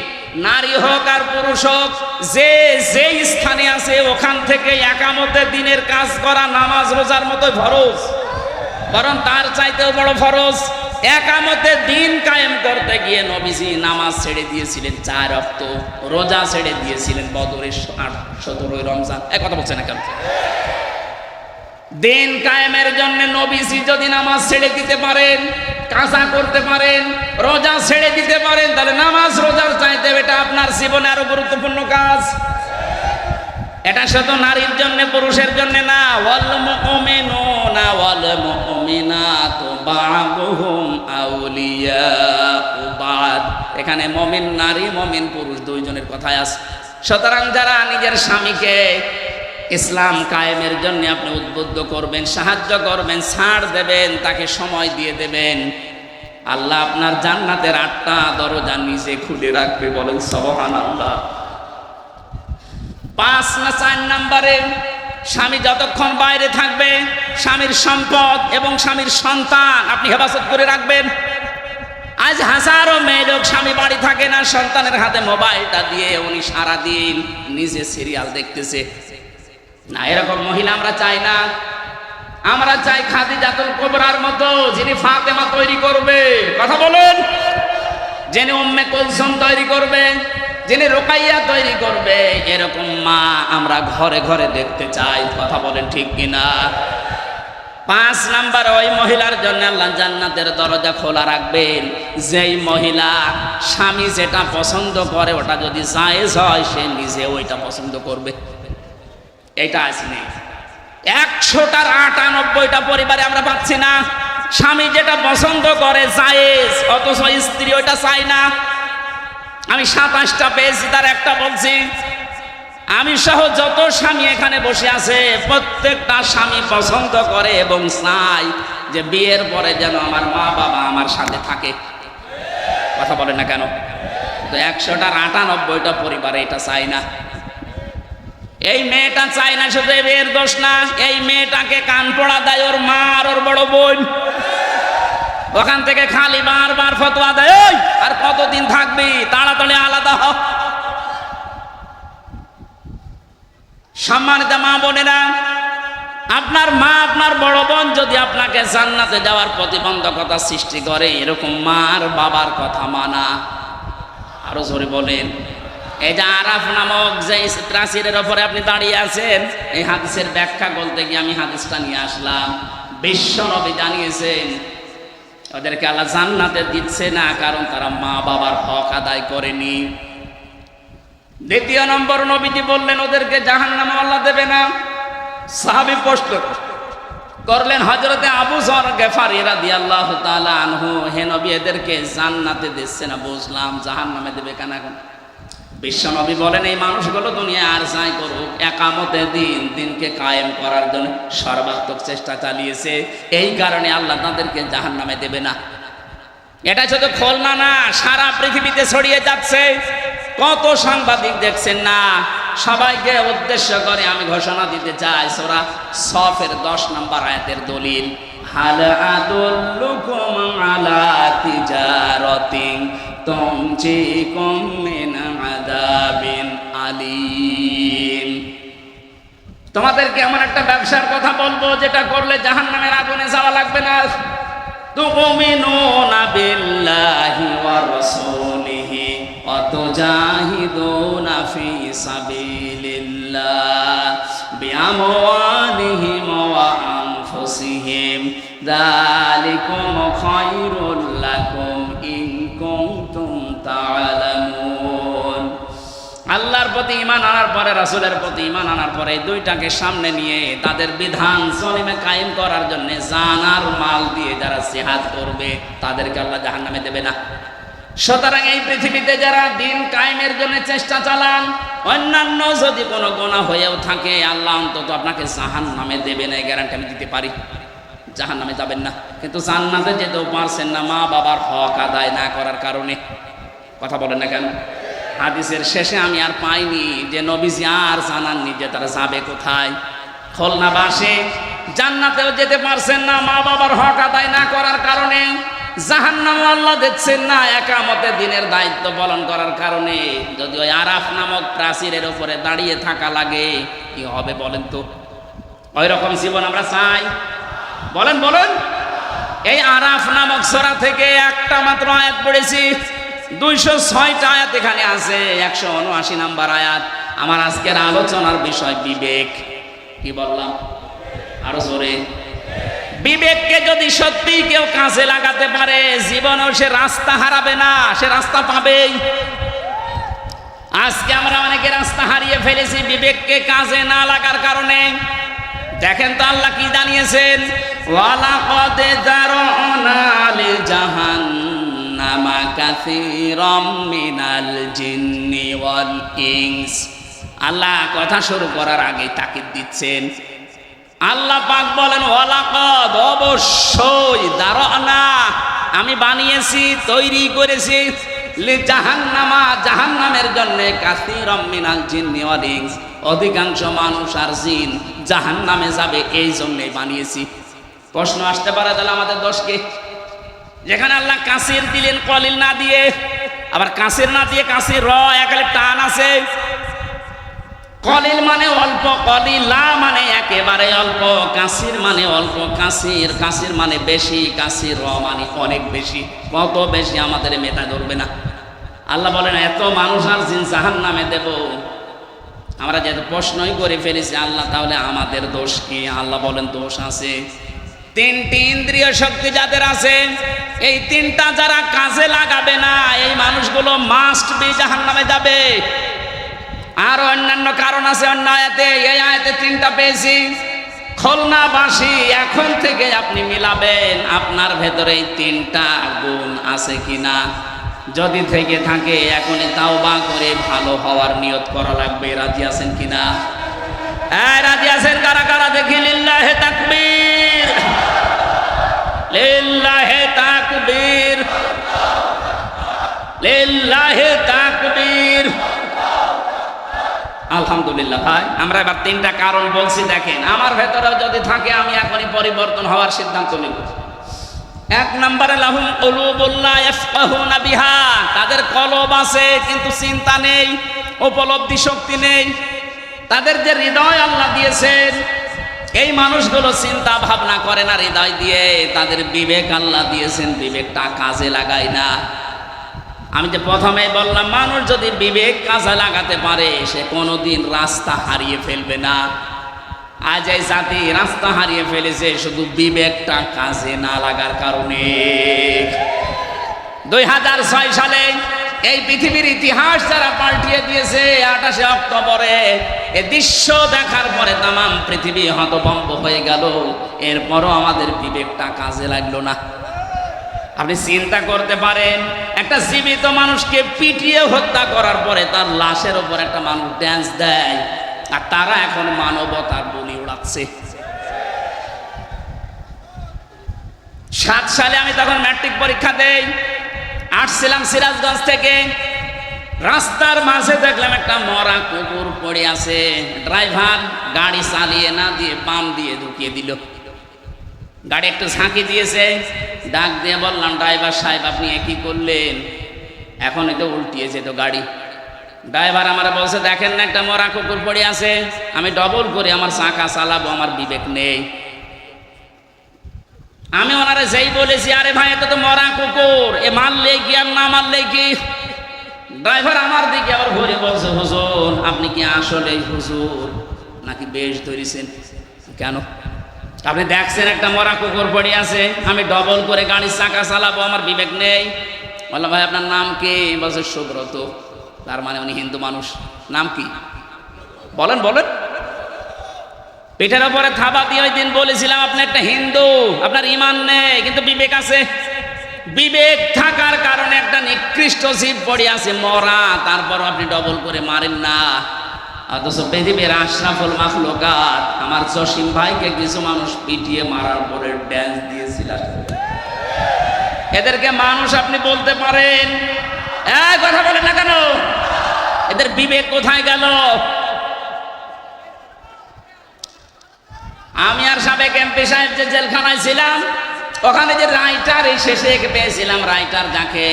S1: নারী হোক আর পুরুষ হোক, যে যেই স্থানে আছে ওখান থেকে একামতে দিনের কাজ করা নামাজ রোজার মতো ফরজ, বরং তার চাইতেও বড় ফরজ। একামতে দিন কায়েম করতে গিয়ে নবীজি নামাজ ছেড়ে দিয়েছিলেন 4 ওয়াক্ত, রোজা ছেড়ে দিয়েছিলেন বদরের 17 রমজান। এক কথা বলছেন না কেন? দিন কায়েমের জন্য নবীজি যদি নামাজ ছেড়ে দিতে পারেন, কাজা করতে পারেন, রোজা ছেড়ে দিতে পারেন, তাহলে নামাজ রোজার চাইতে এটা আপনার জীবনে আরো গুরুত্বপূর্ণ কাজ। এটা শুধু নারীর জন্য পুরুষের জন্য না। ওয়াল মুমিনুন বা'দুহুম আউলিয়াউ বা'দ। এখানে মুমিন নারী মুমিন পুরুষ দুইজনের কথাই আছে। সুতরাং যারা নিজের স্বামীকে ইসলাম কায়েমের জন্য আপনি উদ্বুদ্ধ করবেন, সাহায্য করবেন, ছাড় দেবেন, তাকে সময় দিয়ে দেবেন, আল্লাহ আপনার জান্নাতের 8টা দরজা নিজে খুলে রাখবে। বলেন সুবহানাল্লাহ। 5 না 4 নম্বরে, স্বামী যতক্ষণ বাইরে থাকবে স্বামীর সম্পদ এবং স্বামীর সন্তান আপনি হেফাজত করে রাখবেন। আজ হাজারো মেয়ে লোক স্বামী বাড়ি থাকে না, সন্তানের হাতে মোবাইলটা দিয়ে উনি সারাদিন নিজে সিরিয়াল দেখতেছে। না, এরকম মহিলা আমরা চাই না। আমরা চাই খাদিজাতুল কুবরার মতো, যিনি ফাতেমা তৈরি করবে, কথা বলেন, যিনি উম্মে কুলসুম তৈরি করবে, যিনি রুকাইয়া তৈরি করবে, এরকম মা আমরা ঘরে ঘরে দেখতে চাই। কথা বলেন ঠিক কিনা? 5 নাম্বার, ওই মহিলার জন্য আল্লাহ জান্নাতের দরজা খোলা রাখবেন যেই মহিলা স্বামী যেটা পছন্দ করে ওটা যদি জায়েজ হয় সে নিজে ওইটা পছন্দ করবে। এটা আসেনি। 100টার 98টা পরিবারে আমরা পাচ্ছি না। স্বামী যেটা পছন্দ করে জায়েজ, অথচ স্ত্রী ওইটা চায় না। আমি 27টা পেয়েছি, তার একটা বলছি। আমি সহ যত স্বামী এখানে বসে আছে প্রত্যেকটা স্বামী পছন্দ করে এবং চায় যে বিয়ের পরে যেন আমার মা বাবা আমার সাথে থাকে। কথা বলে না কেন? তো 100টার 98টা পরিবারে এটা চায় না। এই মেয়েটা চায় না, শুধু এর দোষ না, এই মেয়েটাকে কান পড়া দেয় ওর মা আর ওর বড় বোন। ওখান থেকে খালি বারবার ফতোয়া দেয়, ওই আর কতদিন থাকবি, তাড়াতাড়ি আলাদা হ। সম্মানিত মা বোনেরা, আপনার মা আপনার বড় বোন যদি আপনাকে জান্নাতে যাওয়ার প্রতিবন্ধকতা সৃষ্টি করে, এরকম মার বাবার কথা মানা। আরো জোরে বলেন। এই যে আরাফ নামক যে প্রাচীরের ওপরে আপনি দাঁড়িয়ে আছেন, এই হাদিসের ব্যাখ্যা বলতে গিয়ে আমি হাদিসটা নিয়ে আসলাম। বিশ্ব নবী জানিয়েছেন ওদেরকে আল্লাহ জান্নাতে দিচ্ছে না কারণ তারা মা বাবার হক আদায় করেনি। 2 নম্বর, নবীজি বললেন ওদেরকে জাহান্নামে আল্লাহ দেবে না। সাহাবী প্রশ্ন করলেন হযরতে আবু যর গিফারী রাদিয়াল্লাহু তাআলা আনহু, হে নবী এদেরকে জান্নাতে দিচ্ছে না বুঝলাম, জাহান্নামে দেবে কেন? এখন বিশ্ব নবী বলেন এই মানুষগুলো দুনিয়ায় আর যাই করুক, একামতে দিনকে কায়েম করার জন্য সর্বাত্মক চেষ্টা চালিয়েছে, এই কারণে আল্লাহ তাদেরকে জাহান্নামে দেবে না। এটা শুধু খুলনা না, সারা পৃথিবীতে ছড়িয়ে যাচ্ছে। কত সাংবাদিক দেখছেন না, সবাইকে উদ্দেশ্য করে আমি ঘোষণা দিতে চাই। সূরা সফের 10 নম্বর আয়াতের দলিল, হাল আদুল্লুকুম আলা তিজারাতিন তুনজিকুম মিন আযাবিন আলীম। তোমাদেরকে এমন একটা ব্যবসার কথা বলবো যেটা করলে জাহান্নামের আগুনে যাওয়া লাগবে না। তুমিনুনা বিল্লাহি ওয়া রাসূলিহি ওয়া তুজাহিদুনা ফি সাবিলিল্লাহ বিআমওয়ালিহিম ওয়া আনফুসিহিম যালিকুম খায়রুল লাকুম ইন কুনতুম তা'লামুন। আল্লাহর প্রতি ঈমান আনার পরে, রাসূলের প্রতি ঈমান আনার পরে, এই দুইটাকে সামনে নিয়ে তাদের বিধান জমিনে কায়েম করার জন্য জান আর মাল দিয়ে যারা জিহাদ করবে তাদেরকে আল্লাহ জাহান্নামে দেবে না। সুতরাং এই পৃথিবীতে যারা দিন কায়েমের জন্য চেষ্টা চালান, অন্যান্য যদি কোনো গুনাহ হয়েও থাকে, আল্লাহ অন্তত আপনাকে জাহান্নামে দেবে না, এই গ্যারান্টি আমি দিতে পারি। জাহান্নামে যাবেন না, কিন্তু জান্নাতে যেতেও পারছেন না মা বাবার হক আদায় না করার কারণে। কথা বলেন না কেন? হাদিসের শেষে আমি আর পাইনি যে নবীজি আর জানাননি যে তারা যাবে কোথায়। খুলনাবাসী জান্নাতেও যেতে পারছেন না মা বাবার হক আদায় না করার কারণে, জাহান্নামে আল্লাহ দেখছেন না একামতে দিনের দায়িত্ব পালন করার কারণে। যদি ওই আরাফ নামক প্রাচীরের উপরে দাঁড়িয়ে থাকা লাগে, কি হবে বলেন তো? ওই রকম জীবন আমরা চাই? বলেন বলেন। এই আরাফ নামক সূরা থেকে একটা মাত্র আয়াত পড়েছি, 206টা আয়াত এখানে আছে, 179 নাম্বার আয়াত। আমার আজকের আলোচনার বিষয় বিবেক। কি বললাম? আরো জোরে। বিবেককে যদি সত্যি কেউ কাজে লাগাতে পারে, জীবনেও সে রাস্তা হারাবে না, সে রাস্তা পাবেই। আজকে আমরা অনেকে রাস্তা হারিয়ে ফেলেছি বিবেককে কাজে না লাগার কারণে। দেখেন তো আল্লাহ কি জানিয়েছেন, ওয়ালাকাদ যারানা লিজাহান্নামা কাসীরাম মিনাল জিন্নি ওয়াল ইনস। আল্লাহ কথা শুরু করার আগে তাকিদ দিচ্ছেন। আল্লাহ পাক বলেন ওয়ালাকাদ, অবশ্যই, যারানা, আমি বানিয়েছি, তৈরি করেছি, লিজাহান্নামা, জাহান্নামের জন্য, কাসীরাম মিনাল জিন্নি ওয়াল ইনস, অধিকাংশ মানুষ আর জিন জাহান্নামে যাবে, এই জন্যই বানিয়েছি। প্রশ্ন আসতে পারে তাহলে আমাদের দোষ কি? যেখানে আল্লাহ কাসির দিলেন কলিল না দিয়ে, আবার কাসির না দিয়ে কাসির র একালে টান আছে। কলিল মানে অল্প, কলিলা মানে একেবারে অল্প, কাসির মানে অল্প, কাসির, কাসির মানে বেশি, কাসির র মানে অনেক বেশি। কত বেশি আমাদের মেধা ধরবে না। আল্লাহ বলেন এত মানুষ আর জিন জাহান্নামে দেব। আমরা যেহেতু প্রশ্নই করে ফেলেছি আল্লাহ, তাহলে আমাদের দোষ কি? আল্লাহ বলেন দোষ আছে। তিনটি ইন্দ্রিয় শক্তি যাদের আছে, এই তিনটা যারা কাজে লাগাবে না, এই মানুষগুলো মাস্ট বি জাহান্নামে যাবে। আর অন্যান্য কারণ আছে অন্য আয়াতে, এই আয়াতে তিনটা পেয়েছি। খুলনাবাসী এখন থেকে আপনি মিলাবেন আপনার ভেতরে এই তিনটা গুণ আছে কিনা। যদি থেকে থাকে এখনই তাওবা করে ভালো হওয়ার নিয়ত করা লাগবে। রাজি আছেন কিনা? রাজি আছেন কারা কারা? দেখি লিল্লাহে তাকবীর, লিল্লাহে তাকবীর, লিল্লাহে তাকবীর। আলহামদুলিল্লাহ। ভাই আমরা এবার তিনটা কারণ বলছি, দেখেন আমার ভেতরেও যদি থাকে আমি এখনই পরিবর্তন হওয়ার সিদ্ধান্ত নেব। এক নম্বরে লাহুম কুলুবুন লা ইয়াফকাহুনা বিহা, তাদের কলব আছে কিন্তু চিন্তা নেই, উপলব্ধি শক্তি নেই। তাদের যে হৃদয় আল্লাহ দিয়েছেন, এই মানুষগুলো চিন্তা ভাবনা করে না হৃদয় দিয়ে। তাদের বিবেক আল্লাহ দিয়েছেন, বিবেকটা কাজে লাগায় না। আমি যে প্রথমে বললাম মানুষ যদি বিবেক কাজে লাগাতে পারে সে কোনোদিন রাস্তা হারিয়ে ফেলবে না। আজ এই জাতি রাস্তা হারিয়ে ফেলেছে শুধু বিবেকটা কাজে না লাগার কারণে। 2006 সালে এই পৃথিবীর ইতিহাস যারা পাল্টিয়ে দিয়েছে, 28শে অক্টোবরে এ দৃশ্য দেখার পরে তামাম পৃথিবী হতভম্ব হয়ে গেল। এরপরও আমাদের বিবেকটা কাজে লাগলো না। আপনি চিন্তা করতে পারেন, একটা জীবিত মানুষকে পিটিয়ে হত্যা করার পরে তার লাশের ওপর একটা মানুষ ড্যান্স দেয়, আর তারা এখন মানবতার বলি উড়াচ্ছে। 7 সালে আমি তখন ম্যাট্রিক পরীক্ষা দেই, আসছিলাম সিরাজগঞ্জ থেকে। রাস্তার মাঝে দেখলাম একটা মরা কুকুর পড়ে আছে। ড্রাইভার গাড়ি চালিয়ে না দিয়ে পাম্প দিয়ে ঢুকিয়ে দিল। গাড়ি একটু ঝাঁকি দিয়েছে, ডাক দিয়ে বললাম ড্রাইভার সাহেব আপনি কি করলেন? এখন এটা উল্টিয়েছে তো গাড়ি। ড্রাইভার আমার বলছে দেখেন না একটা মরা কুকুর পড়ে আছে, আমি ডবল করে আমার চাকা চালাবো, আমার বিবেক নেই। আমি ওনারে যেই বলেছি আরে ভাই এটা তো মরা কুকুর, এ মারলে কি আর না মারলে কি? ড্রাইভার আমার দিকে আবার ঘুরে বলছে হুজুর আপনি কি আসলে হুজুর নাকি বেশ ধরেছেন? কেন? আপনি দেখছেন একটা মরা কুকুর পড়ে আছে, আমি ডবল করে গাড়ির চাকা চালাবো, আমার বিবেক নেই। বললাম ভাই আপনার নাম কি? বলছে সুব্রত। তার মানে উনি হিন্দু মানুষ। নাম কি বলেন বলেন। পিঠের ওপরে থাবা দিয়ে ওই দিন বলেছিলাম আপনি একটা হিন্দু, আপনার ঈমান নেই কিন্তু বিবেক আছে। বিবেক থাকার কারণে একটা নিকৃষ্ট জীব পড়ে আছে মরা, তারপর আপনি ডবল করে মারেন না। অথচ পৃথিবীর আশরাফুল মাখলুকাত আমার জসিম ভাইকে কিছু মানুষ পিটিয়ে মারার পরে ড্যান্স দিয়েছিল। এদেরকে মানুষ আপনি বলতে পারেন? কথা বলেন না কেন? এদের বিবেক কোথায় গেল? আমি আর সাবেক এমপি সাহেব যে জেলখানায় ছিলাম, ওখানে যে রাইটার এই শেষে পেয়েছিলাম, রাইটার যাকে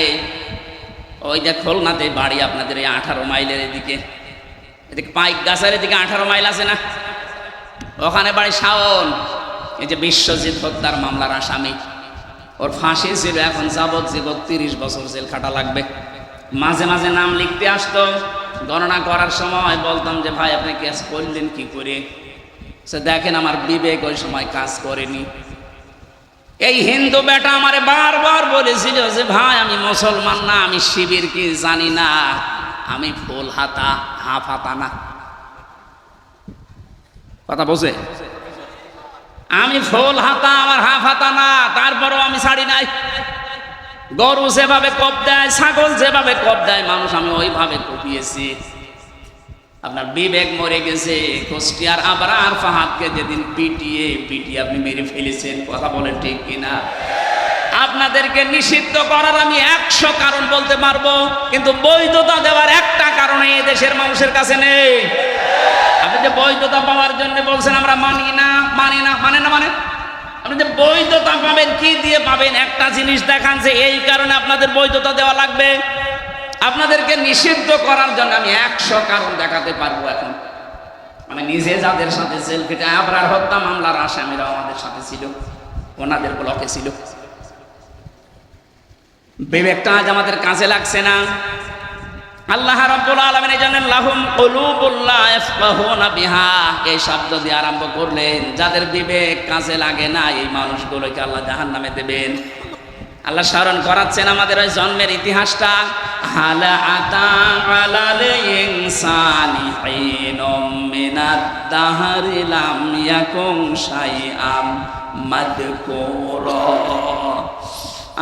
S1: ওই যে খুলনাতে বাড়ি আপনাদের এই 18 মাইলের এদিকে পাইক গাছের এদিকে 18 মাইল আছে না, ওখানে বাড়ি শাওন। এই যে বিশ্বজিৎ হত্যার মামলার আসামি, ওর ফাঁসি ছিল, এখন যাবজ্জীবন 30 বছর জেল খাটা লাগবে। মাঝে মাঝে নাম লিখতে আসতো, গণনা করার সময় বলতাম যে ভাই আপনি কেস করলেন কি করে? সে দেখেন আমার বিবেক ওই সময় কাজ করেনি। এই হিন্দু বেটা আমারে বারবার বলেছিল যে ভাই আমি মুসলমান না, আমি শিবির কি জানি না, আমি ফুল হাতা হাফ হাতা না। কথা বোঝে? আমি ফুল হাতা, আমার হাফ হাতা না, তারপরও আমি ছাড়ি নাই। গরু যেভাবে কোপ দেয়, ছাগল যেভাবে কোপ দেয় মানুষ, আমি ওইভাবে কোপিয়েছি। আপনার বিবেক মরে গেছে। কুষ্টিয়ার আবরার ফাহাদকে যেদিন পিটিয়ে আপনি মেরে ফেলেছেন, কথা বলেন ঠিক কিনা? আপনাদেরকে নিষিদ্ধ করার আমি 100 কারণ বলতে পারবো, কিন্তু বৈধতা দেওয়ার একটা কারণ এই দেশের মানুষের কাছে নেই। আপনি যে বৈধতা পাওয়ার জন্য বলছেন আমরা মানি না, মানে আপনি যে বৈধতা পাবেন, কি দিয়ে পাবেন? একটা জিনিস দেখান যে এই কারণে আপনাদের বৈধতা দেওয়া লাগবে। আপনাদেরকে নিষিদ্ধ করার জন্য আমি 100 কারণ দেখাতে পারবো। এখন আমি নিজে যাদের সাথে জেল খেটে, আবরার হত্যা মামলার আসামিরাও আমাদের সাথে ছিল, ওনাদের ব্লকে ছিল। বিবেকটা আজ আমাদের কাজে লাগছে না। আল্লাহ রাব্বুল আলামিন জানেন লাহুম কুলুবুল লা ইয়াফকাহুনা বিহা, এই শব্দ দিয়ে আরম্ভ করলেন। যাদের বিবেক কাজে লাগে না, এই মানুষগুলোকে আল্লাহ জাহান্নামে দেবেন। আল্লাহ স্মরণ করাচ্ছেন আমাদের ওই জন্মের ইতিহাসটা। হালা আতা আলাল ইনসানি হিনুম মিনাদ দাহরি লাম ইয়াকুন শাইআম মাদকুরা।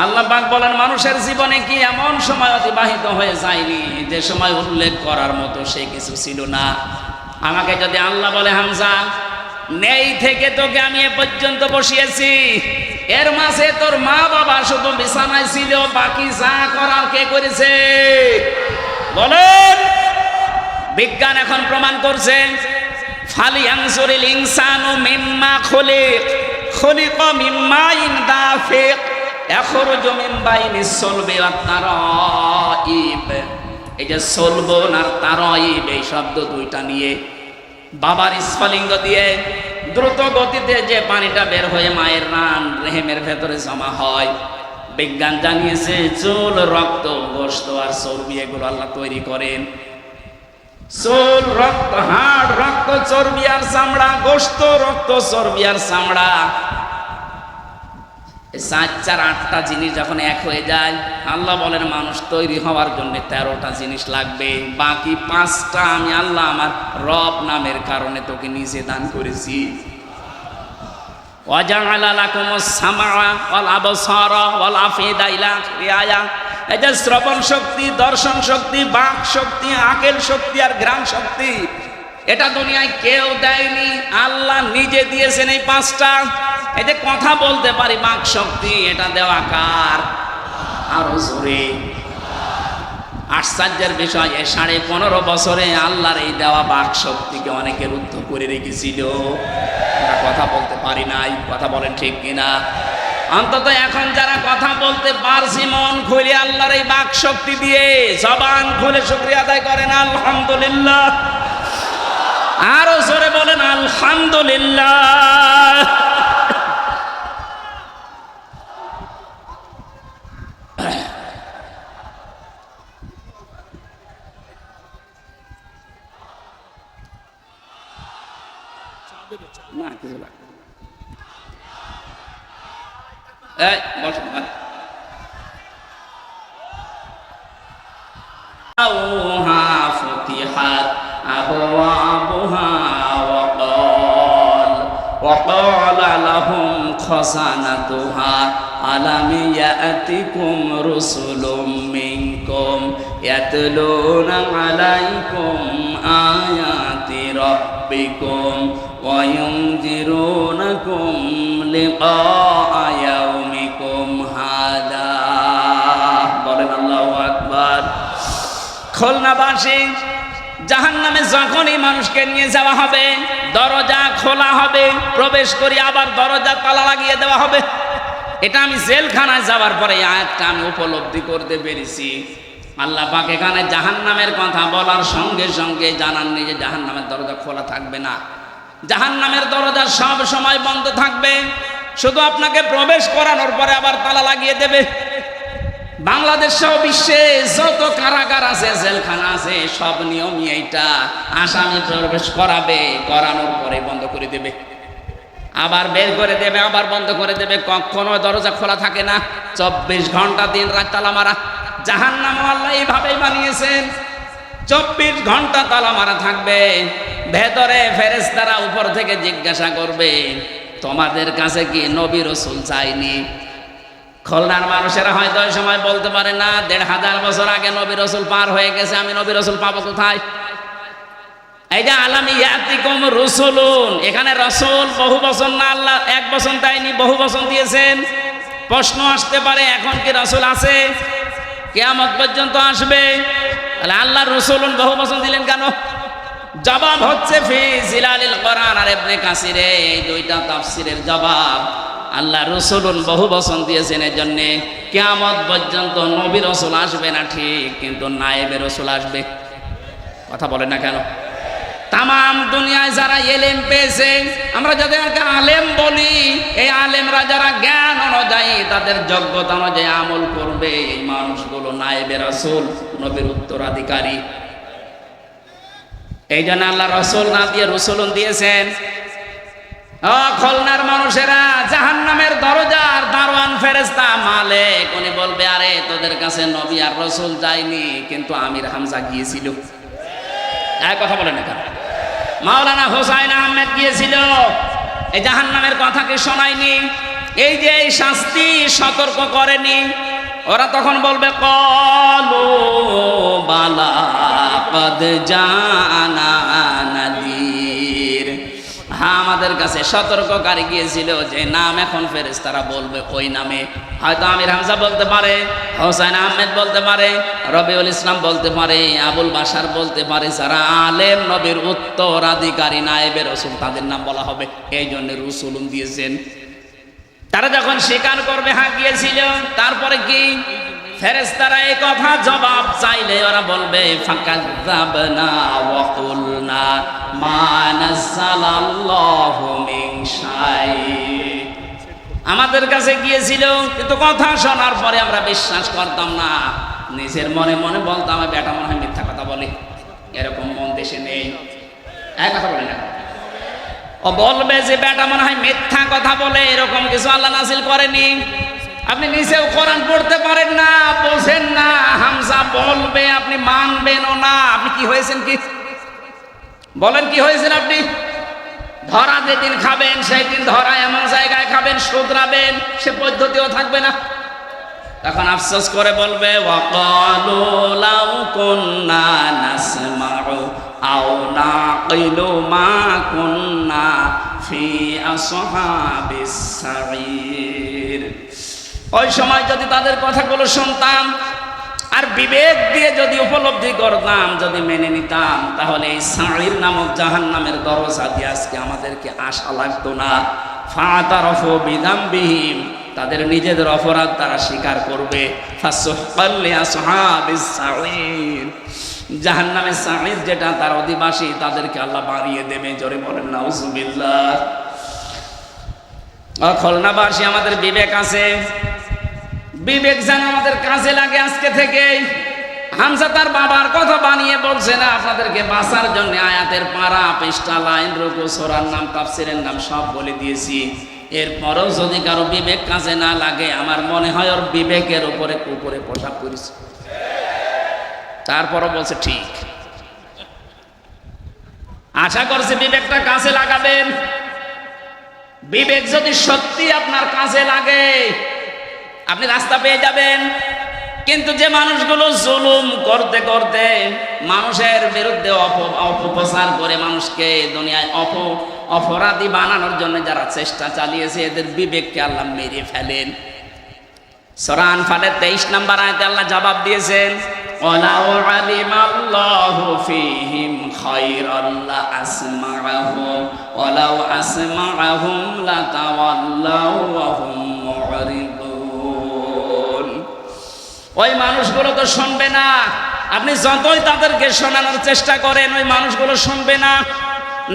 S1: আল্লাহ পাক বলেন, মানুষের জীবনে কি এমন সময় অতিবাহিত হয়ে যায়নি যে সময় উল্লেখ করার মতো সে কিছু ছিল না? আমাকে যদি আল্লাহ বলে, হামজা নেই থেকে তোকে আমি এ পর্যন্ত বসিয়েছি, এর মাঝে তোর মা বাবা শুধু বিছানায় ছিল, বাকি যা করার কে করেছে? বলেন। বিজ্ঞান এখন প্রমাণ করছে, ফালিয়ানজুরিল ইনসানু মিম্মা খুলিকা মিম্মা ইন দাফিক ইয়াখরুজু মিন বাইনিস সুলবি ওয়াত তারাইব। এই যে সুলবুন আর তারাইব, এই শব্দ দুইটা নিয়ে বাবার স্ফলিঙ্গ দিয়ে দ্রুত গতিতে যে পানিটা বের হয়ে মায়ের রান রেহেমের ভেতরে জমা হয়, বিজ্ঞান জানিয়েছে চুল, রক্ত, গোশত আর চর্বি এগুলো আল্লাহ তৈরি করেন। চুল, রক্ত, হাড়, রক্ত, চর্বি আর চামড়া, গোশত, রক্ত, চর্বি আর চামড়া, 4-8টা জিনিস যখন এক হয়ে যায়, আল্লাহ বলেন মানুষ তৈরি হওয়ার জন্য 13টা জিনিস লাগবে। বাকি 5টা আমি আল্লাহ আমার রব নামের কারণে তোকে নিজে দান করেছি। ওয়াজআলা লাকুমুস সামআ ওয়াল আবসারা ওয়াল আফিদা ইলা আখিরিয়া। এই যে শ্রবণ শক্তি, দর্শন শক্তি, বাক শক্তি, আকেল শক্তি আর ঘ্রাণ শক্তি, এটা দুনিয়ায় কেউ দেয়নি, আল্লাহ নিজে দিয়েছেন এই 5টা। এই যে কথা বলতে পারি, বাক শক্তি, এটা দেওয়া কার? আরো জোরে। আশ্চর্যের বিষয়, 15.5 বছরে আল্লাহর এই দেওয়া বাক শক্তিকে অনেকে রুদ্ধ করে রেখেছিল। আমরা কথা বলতে পারি নাই, কথা বলেন ঠিক কিনা? অন্তত এখন যারা কথা বলতে পারছি মন খুলে আল্লাহর এই বাক শক্তি দিয়ে, জবান খুলে শুকরিয়া আদায় করেন আলহামদুলিল্লাহ। আরো জোরে বলেন আলহামদুলিল্লাহ। না কিছু লাগবে, এই বসুন। আউহা ফুতিহাত আবওয়াবুহা ওয়াকালা লাহুম খাযানাতুহা আলাম ইয়াতিকুম রুসুলুম মিনকুম ইয়াতলুনা আলাইকুম আয়াতি রাব্বিকুম ওয়া ইউনযিরুনাকুম লিকা ইয়াউমিকুম হাদা। বলেন আল্লাহু আকবার। খুলনাবাসী, জাহান্নামে যখনই মানুষকে নিয়ে যাওয়া হবে, দরজা খোলা হবে, প্রবেশ করি আবার দরজা তালা লাগিয়ে দেওয়া হবে। এটা আমি জেলখানায় যাওয়ার পরে আয়াতটা আমি উপলব্ধি করতে পেরেছি। আল্লাহ পাক এখানে জাহান্নামের কথা বলার সঙ্গে সঙ্গে জানাননি যে জাহান্নামের দরজা খোলা থাকবে না। জাহান্নামের দরজা সব সময় বন্ধ থাকবে, শুধু আপনাকে প্রবেশ করানোর পরে আবার তালা লাগিয়ে দেবে। বাংলাদেশ সহ বিশ্বে যত কারাগার আছে, জেলখানা আছে, সব নিয়মই এইটা। আসামি প্রবেশ করাবে, করানোর পরে বন্ধ করে দেবে, আবার বের করে দেবে, আবার বন্ধ করে দেবে। কখনো দরজা খোলা থাকে না, 24 ঘন্টা দিন রাত তালা মারা। জাহান্নাম আল্লাহ এইভাবেই বানিয়েছেন, 24 ঘন্টা তালা মারা থাকবে। ভেতরে ফেরেশতারা উপর থেকে জিজ্ঞাসা করবে, তোমাদের কাছে কি নবী রাসূল চাইনি? খুলনার মানুষেরা হয়তো ওই সময় বলতে পারে না, ১৫০০ বছর আগে নবী রাসূল পার হয়ে গেছে, আমি নবী রাসূল পাবো কোথায়? এই যে আলাম ইয়াতিকুম রাসূলুন, এখানে রাসূল বহু বচন না, আল্লাহ এক বচন দেয়নি, বহু বচন দিয়েছেন। প্রশ্ন আসতে পারে, এখন কি রাসূল আছে? কিয়ামত পর্যন্ত আসবে, তাহলে আল্লাহ রাসূলুন বহু বচন দিলেন কেন? জবাব হচ্ছে ফি জিলালিল কোরআন আর ইবনে কাসিরে, এই দুইটা তাফসীরের জবাব। আল্লাহ রাসূলুন বহু বচন দিয়েছেন, এর জন্য কিয়ামত পর্যন্ত নবী রাসূল আসবে না ঠিক, কিন্তু নায়েবে রাসূল আসবে। কথা বলেন না কেন? তামাম দুনিয়ায় যারা এলেম পেয়েছে, আমরা যাদেরকে আলেম বলি, এই আলেমরা যারা জ্ঞান অনুযায়ী তাদের যোগ্যতা অনুযায়ী আমল করবে, এই মানুষগুলো নায়েবে রাসূল, নবীর উত্তরাধিকারী। এই জন্য আল্লাহ রাসূল না দিয়ে রাসূলুন দিয়েছেন। খুলনার মানুষেরা জাহান্নামের দরজার দারোয়ান ফেরেশতা মালিক, উনি বলবে আরে তোদের কাছে নবী আর রাসূল যায়নি, কিন্তু আমির হামজা গিয়েছিল। এক কথা বলেন না কেন? মাওলানা হোসাইন আহমেদ গিয়েছিল, এই জাহান্নামের কথা কি শোনায়নি? এই যে এই শাস্তি সতর্ক করেনি, ওরা তখন বলবে ক্বালু বালা ক্বাদ জানা নাযীর, হ্যাঁ আমাদের কাছে সতর্ককারী গিয়েছিল। যে নাম এখন ফেরেশতারা বলবে ওই নামে, হয়তো আমির হামজা বলতে পারে, হোসাইন আহমেদ বলতে পারে, রবিউল ইসলাম বলতে পারে, আবুল বাশার বলতে পারে, যারা আলেম নবীর উত্তরাধিকারী নায়েবে রাসূল, তাদের নাম বলা হবে। এই জন্য রাসূলুন দিয়েছেন। তারা যখন স্বীকার করবে হ্যাঁ গিয়েছিল, তারপরে কি ফেরেশতারা এই কথা জবাব চাইলে ওরা বলবে ফাকাযাবনা ওয়া কুলনা মা নাযালাল্লাহু মিন শাই, আমাদের কাছে গিয়েছিল কিন্তু কথা শোনার পরে আমরা বিশ্বাস করতাম না, নিজের মনে মনে বলতাম বেটা মনে হয় মিথ্যা কথা বলে। এরকম মন দেশে নেই। এক কথা বলে না, ও বলবে যে বেটা মনে হয় মিথ্যা কথা বলে, এরকম কিছু আল্লাহ নাযিল করেনি। আপনি নিজেও কোরআন পড়তে পারেন না, বোঝেন না, হামজা বলবে আপনি মানবেনও না। আপনি কি হয়েছেন? কি বলেন কি হয়েছেন আপনি? ধরা যেদিন খাবেন সেই দিন ধরা এমন জায়গায় খাবেন, শুধরাবেন, সে পদ্ধতিও থাকবে না। তখন আফসোস করে বলবে ওয়াকালু লাউ কুন্না নাসমাউ আও নাকিলু মা কুন্না ফি আসহাবিস সাঈর। ওই সময় যদি তাদের কথাগুলো শুনতাম আর বিবেক দিয়ে যদি উপলব্ধি করতাম, যদি মেনে নিতাম, তাহলে এই সাঈর নামক জাহান্নামের দরজা দিয়ে আজকে আমাদেরকে আশা লাগতো না। ফাতারাফু বিযামবিহিম, তাদের নিজেদের অপরাধ তারা স্বীকার করবে। ফাসুহকাল লিআসহাবিস সাঈর, জাহান্নামের সাঈর যেটা তার অধিবাসী, তাদেরকে আল্লাহ বাড়িয়ে দেবে। জোরে বলেন নাউজুবিল্লাহ। খুলনাবাসী, আমাদের বিবেক আছে, বিবেক যেন আমাদের কাজে লাগে আজকে থেকে। হামজা তার বাবার কথা বানিয়ে বলছে না, আপনাদেরকে বাঁচার জন্য আয়াতের পারা, পৃষ্ঠা, লাইন, রুকু, সূরার নাম, তাফসীরের নাম সব বলে দিয়েছি। এরপরও যদি কারো বিবেক কাজে না লাগে, আমার মনে হয় ওর বিবেকের উপরে কুকুরে পোশাক করেছে। তারপরও বলছে ঠিক। আশা করছি বিবেকটা কাজে লাগাবেন। বিবেক যদি সত্যি আপনার কাজে লাগে, আপনি রাস্তা পেয়ে যাবেন। কিন্তু যে মানুষগুলো জুলুম করতে করতে মানুষের বিরুদ্ধে অপপ্রচার করে মানুষকে দুনিয়ায় অপরাধী বানানোর জন্য যারা চেষ্টা চালিয়েছে, এদের বিবেককে আল্লাহ মেরে ফেলেন। সূরা আনফালের 23 নম্বর আয়াতে আল্লাহ জবাব দিয়েছেন, ওয়ালাউ আলিমাল্লাহু ফীহিম খায়রান লা আসমাআহুম ওয়ালাউ আসমাআহুম লাতাওয়াল্লাউ ওয়া হুম মু'রিদুন। ওই মানুষগুলো তো শুনবে না, আপনি যতই তাদেরকে শোনানোর চেষ্টা করেন, ওই মানুষগুলো শুনবে না।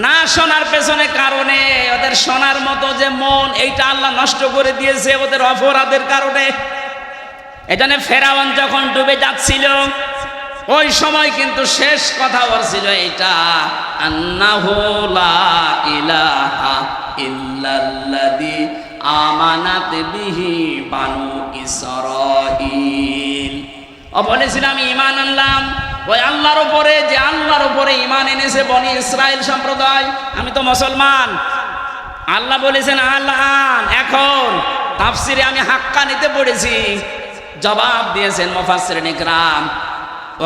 S1: না শোনার পেছনে কারণে, ওদের শোনার মতো যে মন, এইটা আল্লাহ নষ্ট করে দিয়েছে ওদের অপরাধের কারণে। এজন্য ফেরাউন যখন ডুবে যাচ্ছিল, ওই সময় কিন্তু শেষ কথা ওর ছিল এইটা, আন্নাহু লা ইলাহা ইল্লাল্লাযী আমানাত বিহি বানু ইসরাঈল। ও বলেছিল আমি ঈমান আনলাম ওই আল্লাহর উপরে, যে আল্লাহর উপরে ঈমান এনেছে বনি ইসরাইল সম্প্রদায়। আমি তো মুসলমান, আল্লাহ বলেছেন আলান, এখন তাফসিরে আমি হাক্কানিতে পড়েছি, জবাব দিয়েছেন মুফাসসিরিন ইকরাম,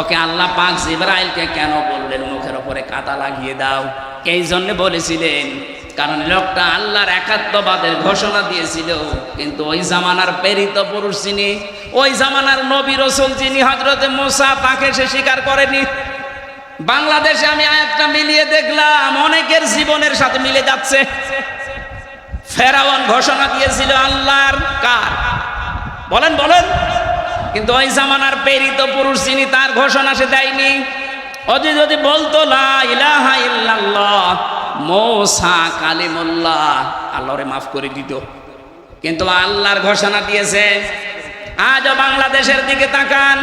S1: ওকে আল্লাহ পাক জিবরাইলকে কেন বললেন মুখের উপরে কাঁটা লাগিয়ে দাও? এই জন্য বলেছিলেন কারণ লোকটা আল্লাহর একাত্মবাদের ঘোষণা দিয়েছিল, কিন্তু ওই জামানার প্রেরিত পুরুষ যিনি, ওই জামানার নবী রাসূল যিনি হযরতে মুসা, তাকে সে স্বীকার করেনি। বাংলাদেশে আমি আয়াতটা মিলিয়ে দেখলাম অনেকের জীবনের সাথে মিলে যাচ্ছে। ফেরাউন ঘোষণা দিয়েছিল আল্লাহর কার, বলেন বলেন, কিন্তু ওই জামানার প্রেরিত পুরুষ যিনি, তার ঘোষণা সে দেয়নি। ও যদি বলতো লা ইলাহা ইল্লাল্লাহ মুসা কালিমুল্লাহ, আল্লাহরে মাফ করে দিত, কিন্তু আল্লাহর ঘোষণা দিয়েছে। আজও বাংলাদেশের দিকে তাকান,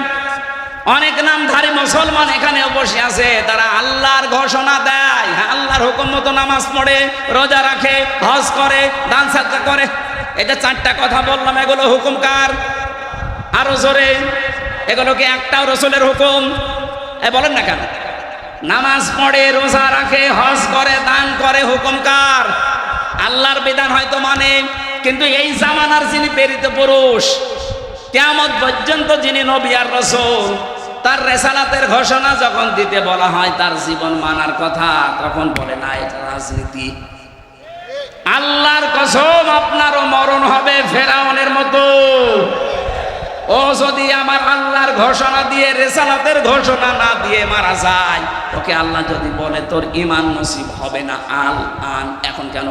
S1: অনেক নামধারী মুসলমান এখানেও বসে আছে, তারা আল্লাহর ঘোষণা দেয়, আল্লাহর হুকুম মতো নামাজ পড়ে, রোজা রাখে, হজ করে, দান সাদকা করে। এই যে চারটা কথা বললাম, এগুলো হুকুম কার? আরো জোরে, এগুলো কি একটাও রাসূলের হুকুম? বলেন না কেন? নামাজ পড়ে, রোজা রাখে, হজ করে, দান করে, হুকুম কার? আল্লাহর বিধান হয়তো মানে, কিন্তু এই জামানার যিনি প্রেরিত পুরুষ, কিয়ামত পর্যন্ত যিনি নবী আর রাসূল, তার রিসালাতের ঘোষণা যখন দিতে বলা হয় তার জীবন মানার কথা, তখন বলে না এটা রাজনীতি। আল্লাহর কসম, আপনারও মরণ হবে ফেরাউনের মতো। ও যদি আমার আল্লাহর ঘোষণা দিয়ে, রিসালাতের ঘোষণা না দিয়ে মারা যায়, ওকে আল্লাহ যদি বলে তোর ঈমান নসিব হবে না, আল আন, এখন কেন?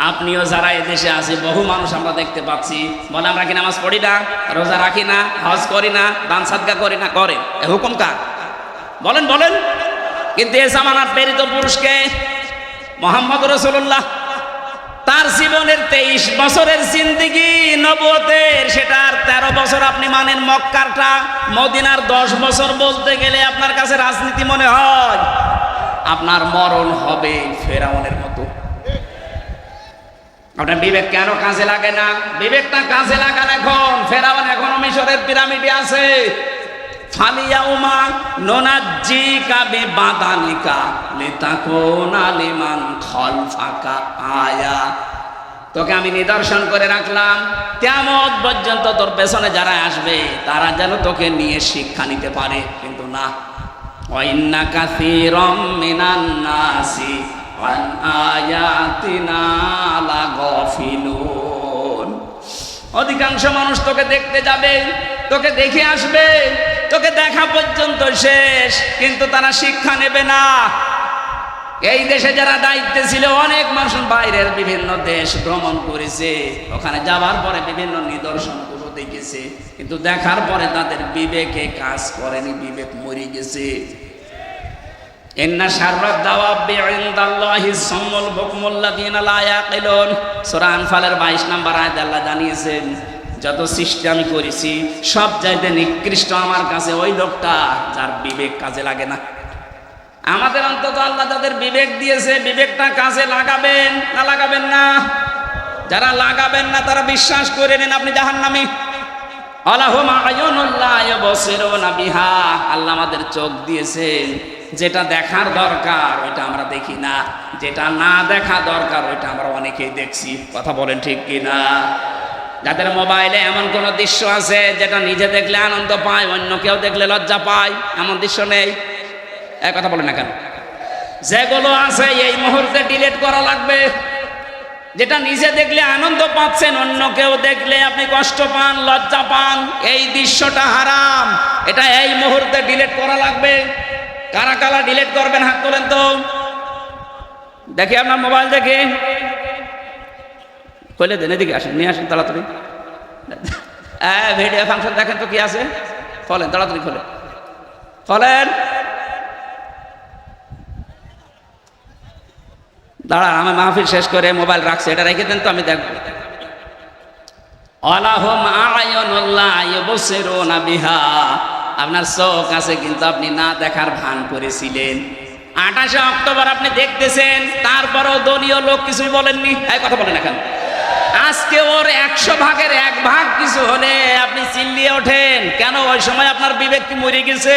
S1: আপনিও যারা এদেশে আছে, বহু মানুষ আমরা দেখতে পাচ্ছি, বলে আমরা কি নামাজ পড়ি না, রোজা রাখি না, হজ করি না, দান সাদকা করি না, করে হুকুম কার? বলেন বলেন। কিন্তু এই জামানার প্রেরিত পুরুষকে মুহাম্মদ রাসূলুল্লাহ, তার জীবনের 23 বছরের জিন্দেগি নবুয়তের, সেটার 13 বছর আপনি মানেন মক্কারটা, মদিনার 10 বছর বলতে গেলে আপনার কাছে রাজনীতি মনে হয়। আপনার মরণ হবে ফেরাউনের মতো। আপনার বিবেক কেন কাজে লাগে না? বিবেকটা কাজে লাগান এখন। ফেরাউন এখনো মিশরের পিরামিডে আছে। ফালিয়াউমা নুনাজ্জিকা বিবাদানিকা লিতাকুনা লিমান খালফাকা আয়া, তোকে আমি নিদর্শন করে রাখলাম, কিয়ামত পর্যন্ত তোর পেছনে যারা আসবে তারা যেন তোকে নিয়ে শিক্ষা নিতে পারে, কিন্তু না। ওয়া ইন্না কাসীরাম মিনান নাসি আন আয়াতিনা লাগাফিলুন, অধিকাংশ মানুষ তোকে দেখতে যাবে, তোকে দেখে আসবে, তোকে দেখা পর্যন্ত শেষ, কিন্তু তারা শিক্ষা নেবে না। এই দেশে যারা দায়িত্বে ছিল, অনেক মানুষ বাইরের বিভিন্ন দেশ ভ্রমণ করেছে, ওখানে যাওয়ার পরে বিভিন্ন নিদর্শনগুলো দেখেছে, কিন্তু দেখার পরে তাদের বিবেকে কাজ করেনি, বিবেক মরে গেছে। ইন্না শাররাদ দাওয়াবি ইনদাল্লাহি সাম্মুল বুকমুল্লাযিনা লা ইয়াকিলুন, সূরা আনফালের 22 নম্বর আয়াত আল্লাহ জানিয়েছেন, যত সৃষ্টি আমি করেছি সব চাইতে নিকৃষ্ট আমার কাছে ওই লোকটা যার বিবেক কাজে লাগে না। আমাদের অন্তত আল্লাহ যাদের বিবেক দিয়েছে, বিবেকটা কাজে লাগাবেন না লাগাবেন না? যারা লাগাবেন না তারা বিশ্বাস করে নেন আপনি জাহান্নামী। আলাহুম আয়ুনুল লা ইউবসিরুনা বিহা, আল্লাহ আমাদের চোখ দিয়েছেন, যেটা দেখার দরকার ওইটা আমরা দেখি না, যেটা না দেখা দরকার ওইটা আমরা অনেকেই দেখছি। কথা বলেন ঠিক কিনা? যাদের মোবাইলে এমন কোন দৃশ্য আছে যেটা নিজে দেখলে আনন্দ পায়, অন্য কেউ দেখলে লজ্জা পায়, এমন দৃশ্য নেই? এক কথা বলেন না কেন? যেগুলো আছে এই মুহূর্তে ডিলিট করা লাগবে। যেটা নিজে দেখলে আনন্দ পাচ্ছেন, অন্য কেউ দেখলে আপনি কষ্ট পান, লজ্জা পান, এই দৃশ্যটা হারাম, এটা এই মুহূর্তে ডিলিট করা লাগবে। কারা কারা ডিলিট করবেন হাত তোলেন তো দেখি, আপনার মোবাইল দেখে কইলে দেন, এদিকে আসেন, নিয়ে আসেন তাড়াতাড়ি। ভিডিও ফাংশন দেখেন তো কি আছে, ফলেন তাড়াতাড়ি, খোলেন ফলেন। দাঁড়ান, আমি মাহফিল শেষ করে মোবাইল রাখছি, এটা রেখে দেন তো আমি দেখবো। আলাহুম আয়ুনুল লা ইউবসিরুনা বিহা, আপনার চোখ আছে কিন্তু আপনি না দেখার ভান করেছিলেন। 28 অক্টোবর আপনি দেখতেছেন, তারপরও দলীয় লোক কিছুই বলেননি। এই কথা বলেন এখন। আজকে ওর 100 ভাগের 1 ভাগ কিছু হলে আপনি চিল্লিয়ে ওঠেন কেন? ওই সময় আপনার বিবেক কি মরে গেছে?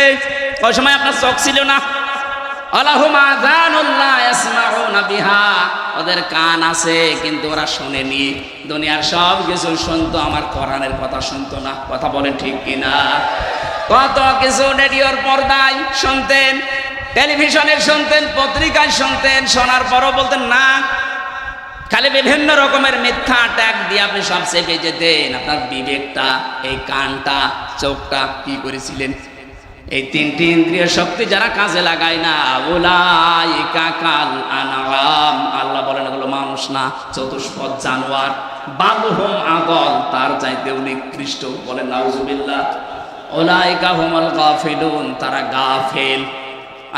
S1: ওই সময় আপনার চোখ ছিল না? আলাহুম আযানুন লা ইয়াসমাউনা বিহা, ওদের কান আছে কিন্তু ওরা শোনেনি। দুনিয়ার সব কিছু শুনতো, আমার কোরআনের কথা শুনতো না। কথা বলেন ঠিক কিনা? কত কিছু রেডিওর পর্দায় শুনতেন, টেলিভিশনে শুনতেন, পত্রিকায় শুনতেন, শোনার পরও বলতেন না। খালি বিভিন্ন রকমের মিথ্যা ট্যাগ দিয়ে আপনি সব চেপে যেতেন। আপনার বিবেকটা, এই কানটা, চোখটা কি করেছিলেন? এই তিনটি ইন্দ্রিয় শক্তি যারা কাজে লাগায় না, উলাইকা কাল আনআম, আল্লাহ বলেন এগুলো মানুষ না, চতুষ্পদ জানোয়ার। বালহুম আদল, তার চাইতেও নিকৃষ্ট। বলেন নাউজুবিল্লাহ। উলাইকা হুমুল গাফিলুন, তারা গাফেল।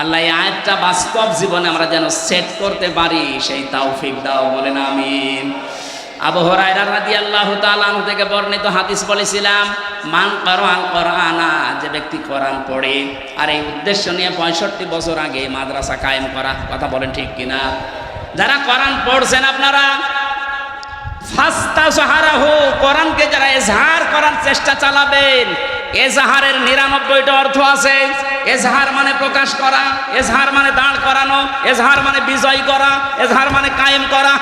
S1: আল্লাহ এই আয়াতটা বাস্তব জীবনে আমরা যেন সেট করতে পারি, সেই তৌফিক দাও। বলেন আমিন। আবু হুরায়রা রাদিয়াল্লাহু তাআলা আনহু থেকে বর্ণিত হাদিস বলেছিলাম, মান কারাআল কোরআনা, যে ব্যক্তি কোরআন পড়ে। আর এই উদ্দেশ্য নিয়ে 65 বছর আগে মাদ্রাসা কায়েম করা। কথা বলেন ঠিক কিনা? যারা কোরআন পড়ছেন আপনারা, ফাস্তাজহারাহু, কোরআনকে যারা ইজহার করার চেষ্টা চালাবেন, এজহারের 99টা অর্থ আছে। এজহার মানে প্রকাশ করা, এজহার মানে দাঁড় করানো, এজহার মানে বিজয় করা, এজহার মানে কায়েম করা।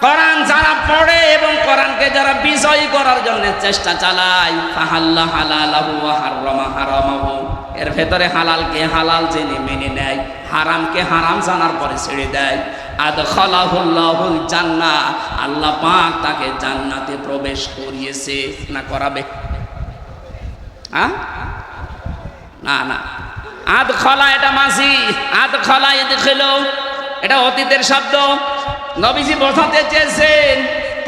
S1: কোরআন যারা পড়ে এবং কোরআনকে যারা বিজয়ী করার জন্য চেষ্টা চালায়, ফাহাল্লা হালালাহু ওয়া হাররামা হারামাহু, এর ভেতরে হালালকে হালাল জেনে মেনে নেয়, হারামকে হারাম জানার পরে ছেড়ে দেয়। আদখালাহুল্লাহুল জান্নাহ, আল্লাহ পাক তাকে জান্নাতে প্রবেশ করিয়েছে না করাবে? না না, আদখালা এটা মাঝি, আদখালা ইদখিলু এটা অতীতের শব্দ। নবীজি বোঝাতে চেয়েছেন,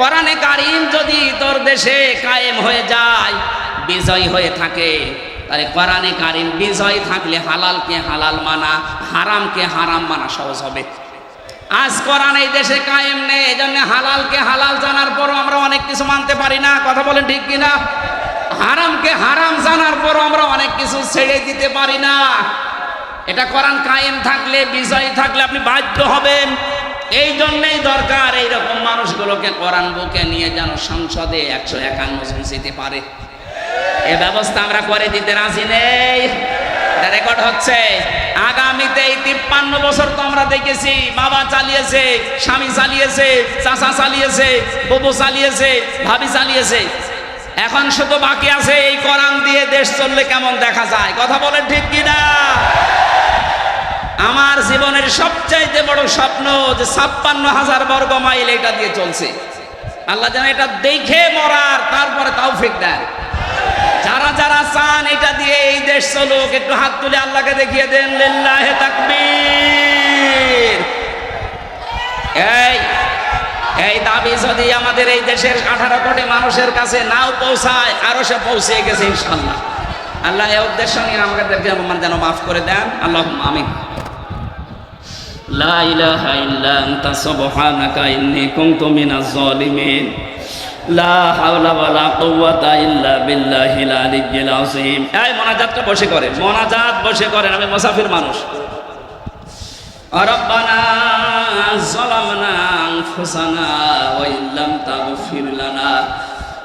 S1: কোরআনে কারীম যদি তোর দেশে কায়েম হয়ে যায়, বিজয় হয়ে থাকে, তাহলে কোরআনে কারীম বিজয় থাকলে হালালকে হালাল মানা, হারামকে হারাম মানা সহজ হবে। আজ কোরআন এই দেশে কায়েম নেই, এজন্য হালালকে হালাল জানার পরও আমরা অনেক কিছু মানতে পারি না। কথা বলেন ঠিক কিনা? হারামকে হারাম জানার পরও আমরা অনেক কিছু ছেড়ে দিতে পারি না। এটা কোরআন কায়েম থাকলে, বিজয় থাকলে আপনি বাধ্য হবেন। এই জন্যই দরকার এইরকম মানুষগুলোকে কোরআন বুকে নিয়ে যেন সংসদে 151 জন যেতে পারে। এ ব্যবস্থা আমরা করে দিতে রাজি নেই। এটা রেকর্ড হচ্ছে। আগামীতে এই 53 বছর তো আমরা দেখেছি, বাবা চালিয়েছে, স্বামী চালিয়েছে, চাচা চালিয়েছে, বউ চালিয়েছে, ভাবি চালিয়েছে। এখন শুধু বাকি আছে এই কোরআন দিয়ে দেশ চললে কেমন দেখা যায়। কথা বলেন ঠিক কিনা? আমার জীবনের সবচাইতে বড় স্বপ্ন যে 56,000 বর্গ মাইল এটা দিয়ে চলছে। আল্লাহ যেন এটা দেখে মরার তারপরে তৌফিক দেন। যারা যারা চান এটা দিয়ে এই দেশ চলুক, একটু হাত তুলে আল্লাহকে দেখিয়ে দেন। লিল্লাহি তাকবীর। এই দাবি যদি আমাদের এই দেশের 18 কোটি মানুষের কাছে নাও পৌঁছায়, আরো সে পৌঁছে গেছে ইনশাআল্লাহ। আল্লাহ এই উদ্দেশ্য নিয়ে আমাদেরকে যেন মাফ করে দেন। আল্লাহুম্মা আমিন। লা ইলাহা ইল্লা আনতা সুবহানাকা ইন্নী কুনতু মিনাজ জালিমিন। লা হাওলা ওয়ালা কুওয়াতা ইল্লা বিল্লাহিল আলিয়্যিল আযীম। এই মোনাজাতটা বসে করেন, মোনাজাত বসে করেন, আমি মুসাফির মানুষ। রব্বানা যালামনা আনফুসানা ওয়া ইল্লাম তাগফির লানা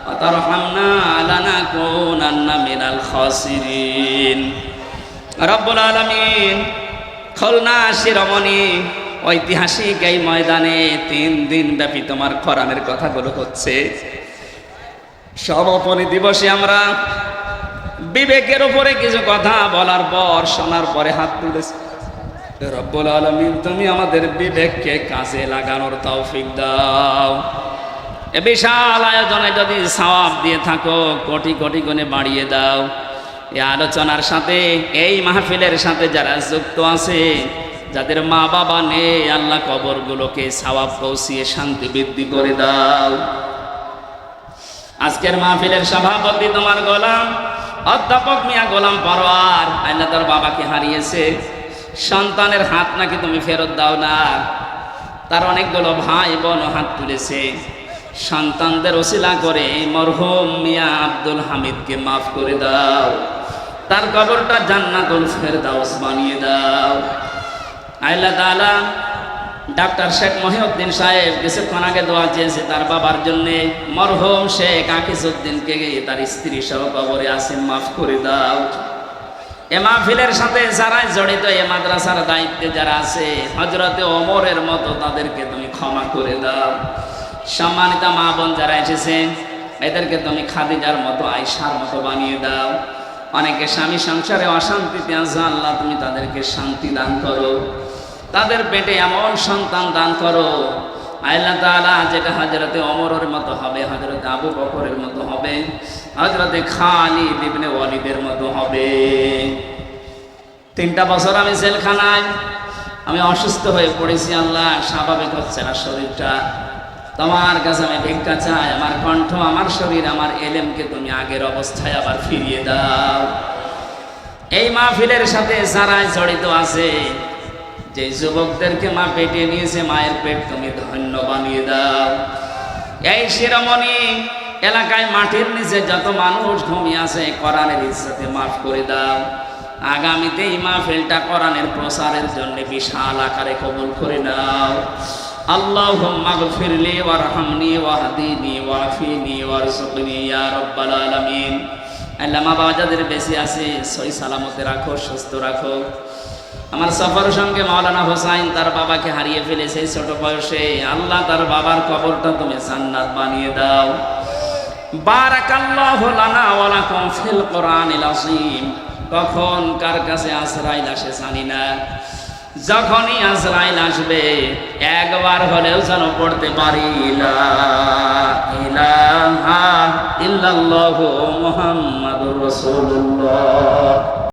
S1: ওয়া তারহামনা লানাকুনান্না মিনাল খাসিরিন। রব্বুল আলামিন, খুলনা শিরোমণি ঐতিহাসিক এই ময়দানে 3 দিন ব্যাপী তোমার কোরআনের কথাগুলো হচ্ছে। সমাপনী দিবসে আমরা বিবেকের উপরে কিছু কথা বলার পর, শোনার পরে হাত তুলেছি। রব্বুল আলামিন, তুমি আমাদের বিবেককে কাজে লাগানোর তৌফিক দাও। এ বিশাল আয়োজনে যদি সওয়াব দিয়ে থাকো, কোটি কোটি গুণে বাড়িয়ে দাও। এই আলোচনার সাথে, এই মাহফিলের সাথে যারা যুক্ত আছে, যাদের মা বাবা নেই, আল্লাহ কবরগুলোকে সওয়াব পৌঁছিয়ে শান্তি বৃদ্ধি করে দাও। আজকের মাহফিলের সভাপতি তোমার গোলাম অধ্যাপক মিয়া গোলাম পরোয়ার। আল্লাহ তার বাবাকে হারিয়েছে, সন্তানের হাত নাকি তুমি ফেরত দাও না। তার অনেকগুলো ভাই বোন হাত তুলেছে। সন্তানদের ওসিলা করে মরহুম মিয়া আব্দুল হামিদকে মাফ করে দাও, তার কবরটা জান্নাতুল ফেরদাউস বানিয়ে দাও। আল্লাহ তাআলা ডাক্তার শেখ মহিউদ্দিন সাহেব কিছুক্ষণ আগে দোয়া চেয়েছে তার বাবার জন্য। মরহুম শেখ আকিজউদ্দিনকে তার স্ত্রী সহ কবরে আসেন, মাফ করে দাও। এ মাহফিলের সাথে যারা জড়িত, এ মাদ্রাসার দায়িত্বে যারা আছে, হযরতে ওমরের মতো তাদেরকে তুমি ক্ষমা করে দাও। সম্মানিত মা বোন যারা এসেছেন, এদেরকে তুমি খাদিজার মতো, আয়েশার মতো বানিয়ে দাও। অনেকে স্বামী সংসারে অশান্তিতে আছে, আল্লাহ তুমি তাদেরকে শান্তি দান করো, তাদের পেটে এমন সন্তান দান করো আল্লাহ তাআলা, যেটা হযরতে ওমরের মতো হবে, হযরতে আবু বকরের মতো হবে, হযরতে খালিদ ইবনে ওয়ালিদের মতো হবে। 3টা বছর আমি জেলখানায়, আমি অসুস্থ হয়ে পড়েছি আল্লাহ, স্বাভাবিক হচ্ছে না শরীরটা। তোমার কাছে আমি ভিক্ষা চাই, আমার কণ্ঠ, আমার শরীর, আমার এলেমকে তুমি আগের অবস্থায় আবার ফিরিয়ে দাও। এই মাহফিলের সাথে যারা জড়িত আছে, যে যুবকদেরকে মা পেটে নিয়েছে, মায়ের পেট তুমি ধন্য বানিয়ে দাও। এই শিরোমণি এলাকায় মাটির নিচে যত মানুষ ঘুমিয়ে আছে, কোরআনের ইজ্জতে মাফ করে দাও। আগামীতে এই মাহফিলটা কোরআনের প্রসারের জন্য বিশাল আকারে কবুল করে নাও। আল্লাহুম্মা গফিরলি ওয়ারহামনি ওয়াহদিনি ওয়াফিনি ওয়ারযুকনি ইয়া রাব্বাল আলামিন। আল্লাহ মা বাবা যাদের বেঁচে আছে সহি সালামতে রাখো, সুস্থ রাখো। আমার সফর সঙ্গে মাওলানা হোসাইন তার বাবাকে হারিয়ে ফেলেছে ছোট বয়সে, আল্লাহ তার বাবার কবরটা তুমি জান্নাত বানিয়ে দাও। বারাকাল্লাহু লানা ওয়া লাকুম ফিল কোরআনিল আযীম। কখন কার কাছে আজরাইল আসে জানি না, যখনই আজরাইল আসবে একবার হলেও যেন পড়তে পারি লা ইলাহা ইল্লাল্লাহু মুহাম্মাদুর রাসূলুল্লাহ।